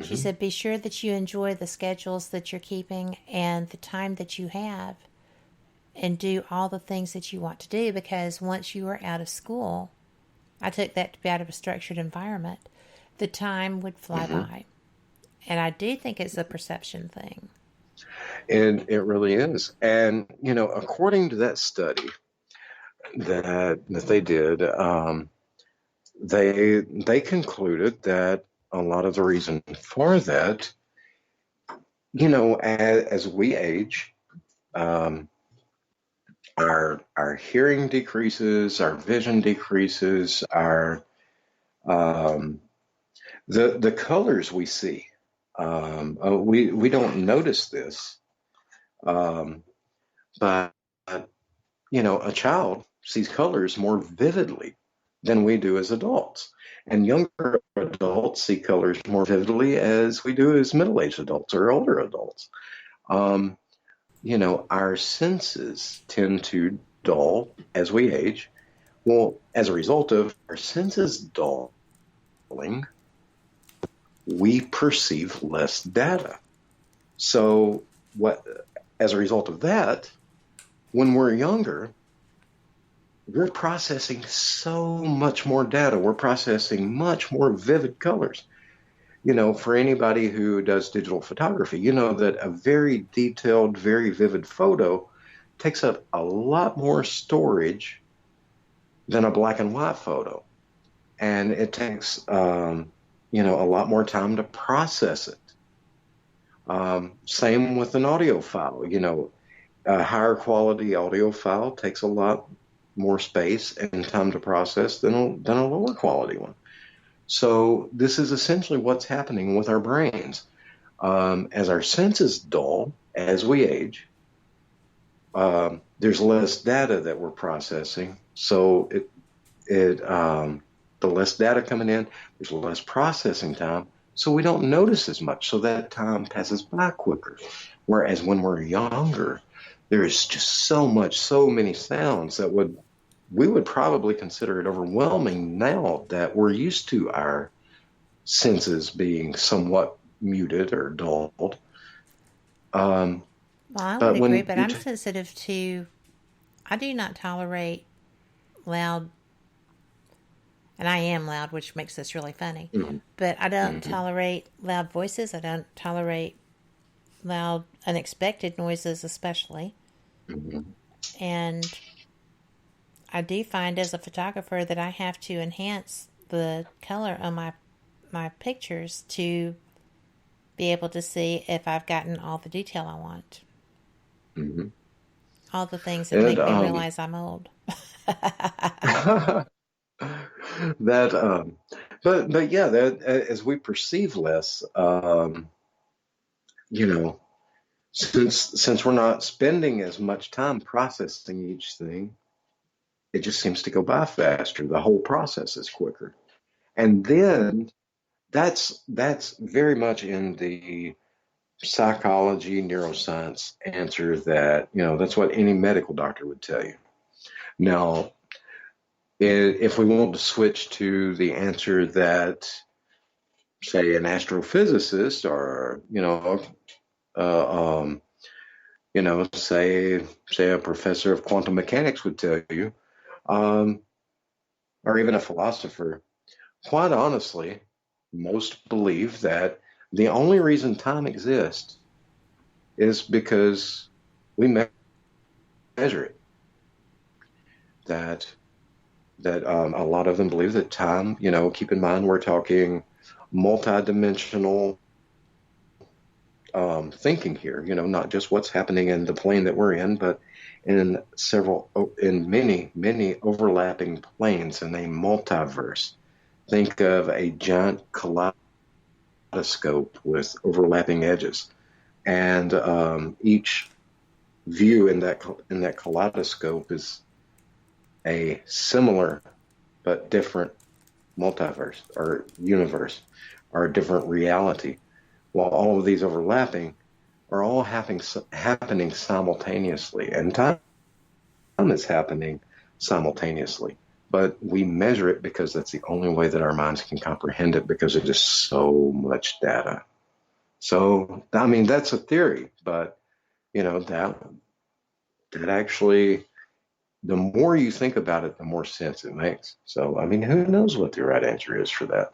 She said, be sure that you enjoy the schedules that you're keeping and the time that you have, and do all the things that you want to do, because once you are out of school, I took that to be out of a structured environment, the time would fly by. And I do think it's a perception thing. And it really is. And, according to that study that they did, they concluded that a lot of the reason for that, as we age, our hearing decreases, our vision decreases, our the colors we see. We don't notice this, but a child sees colors more vividly than we do as adults, and younger adults see colors more vividly as we do as middle-aged adults or older adults. Our senses tend to dull as we age. Well, as a result of our senses dulling, we perceive less data. So as a result of that, when we're younger, we're processing so much more data. We're processing much more vivid colors. For anybody who does digital photography, that a very detailed, very vivid photo takes up a lot more storage than a black and white photo. And it takes, a lot more time to process it. Same with an audio file. A higher quality audio file takes a lot more space and time to process than a lower quality one. So this is essentially what's happening with our brains. As our senses dull, as we age, there's less data that we're processing. So the less data coming in, there's less processing time. So we don't notice as much. So that time passes by quicker. Whereas when we're younger, there is just so many sounds that we would probably consider it overwhelming now that we're used to our senses being somewhat muted or dulled. Well, I would agree, but I'm sensitive to, I do not tolerate loud, and I am loud, which makes this really funny, but I don't tolerate loud voices. I don't tolerate loud, unexpected noises, especially. And I do find as a photographer that I have to enhance the color on my pictures to be able to see if I've gotten all the detail I want. All the things that make me realize I'm old. But yeah, that as we perceive less, since we're not spending as much time processing each thing, it just seems to go by faster. The whole process is quicker. And then that's very much in the psychology, neuroscience answer that, that's what any medical doctor would tell you. Now, if we want to switch to the answer that, say, an astrophysicist or, say a professor of quantum mechanics would tell you, or even a philosopher, quite honestly, most believe that the only reason time exists is because we measure it. That a lot of them believe that time, keep in mind we're talking multidimensional thinking here, not just what's happening in the plane that we're in, but in many overlapping planes in a multiverse. Think of a giant kaleidoscope with overlapping edges, and each view in that kaleidoscope is a similar but different multiverse or universe or a different reality. While all of these overlapping are all happening simultaneously, and time is happening simultaneously. But we measure it because that's the only way that our minds can comprehend it, because it is so much data. So, I mean, that's a theory, but, that actually, the more you think about it, the more sense it makes. So, I mean, who knows what the right answer is for that?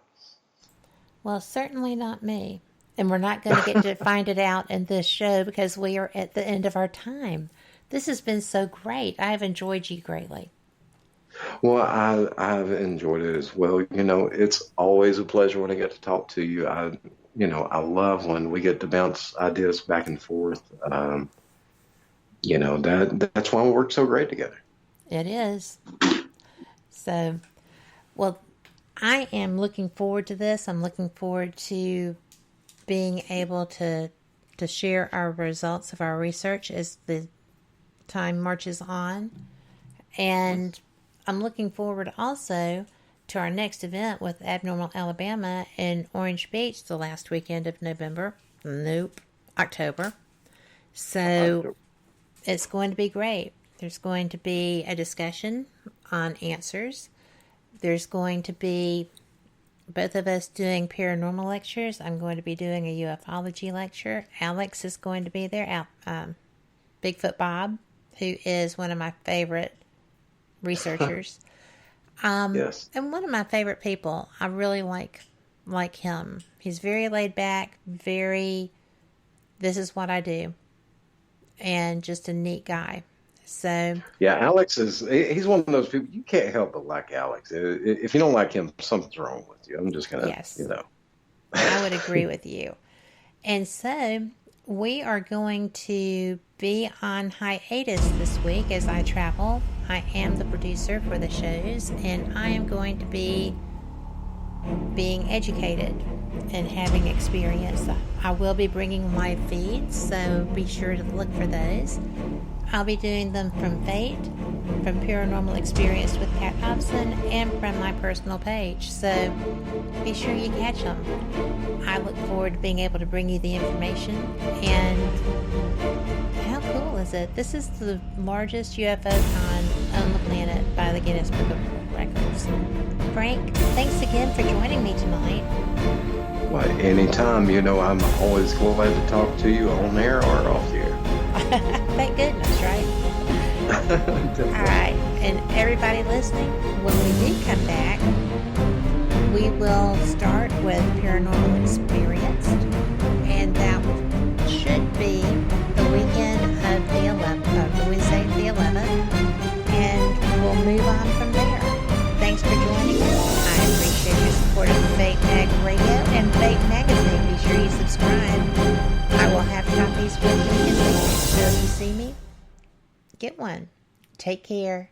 Well, certainly not me. And we're not going to get to find it out in this show because we are at the end of our time. This has been so great. I have enjoyed you greatly. Well, I've enjoyed it as well. It's always a pleasure when I get to talk to you. I love when we get to bounce ideas back and forth. That's why we work so great together. It is. So, well, I am looking forward to this. I'm looking forward to being able to share our results of our research as the time marches on. And I'm looking forward also to our next event with Abnormal Alabama in Orange Beach the last weekend of October. So it's going to be great. There's going to be a discussion on answers. There's going to be both of us doing paranormal lectures. I'm going to be doing a ufology lecture. Alex is going to be there. Bigfoot Bob, who is one of my favorite researchers. Yes. And one of my favorite people. I really like him. He's very laid back, this is what I do, and just a neat guy. So yeah, Alex he's one of those people you can't help but like Alex. If you don't like him, something's wrong with you. I'm just gonna, yes. I would agree with you. And so we are going to be on hiatus this week as I travel. I am the producer for the shows, and I am going to be being educated and having experience. I will be bringing live feeds, so be sure to look for those. I'll be doing them from Fate, from Paranormal Experience with Pat Hobson, and from my personal page. So be sure you catch them. I look forward to being able to bring you the information. And how cool is it? This is the largest UFO con on the planet by the Guinness Book of World Records. Frank, thanks again for joining me tonight. Well, anytime. I'm always glad to talk to you on air or off the air. Thank goodness, right? All right. And everybody listening, when we do come back, we will start with Paranormal Experience, and that should be the weekend of the 11th, the Wednesday the 11th, and we'll move on from there. Thanks for joining us. I appreciate your support of Fate Mag Radio and Fate Magazine. Be sure you subscribe. I will have copies with me in the next. So if you see me, get one. Take care.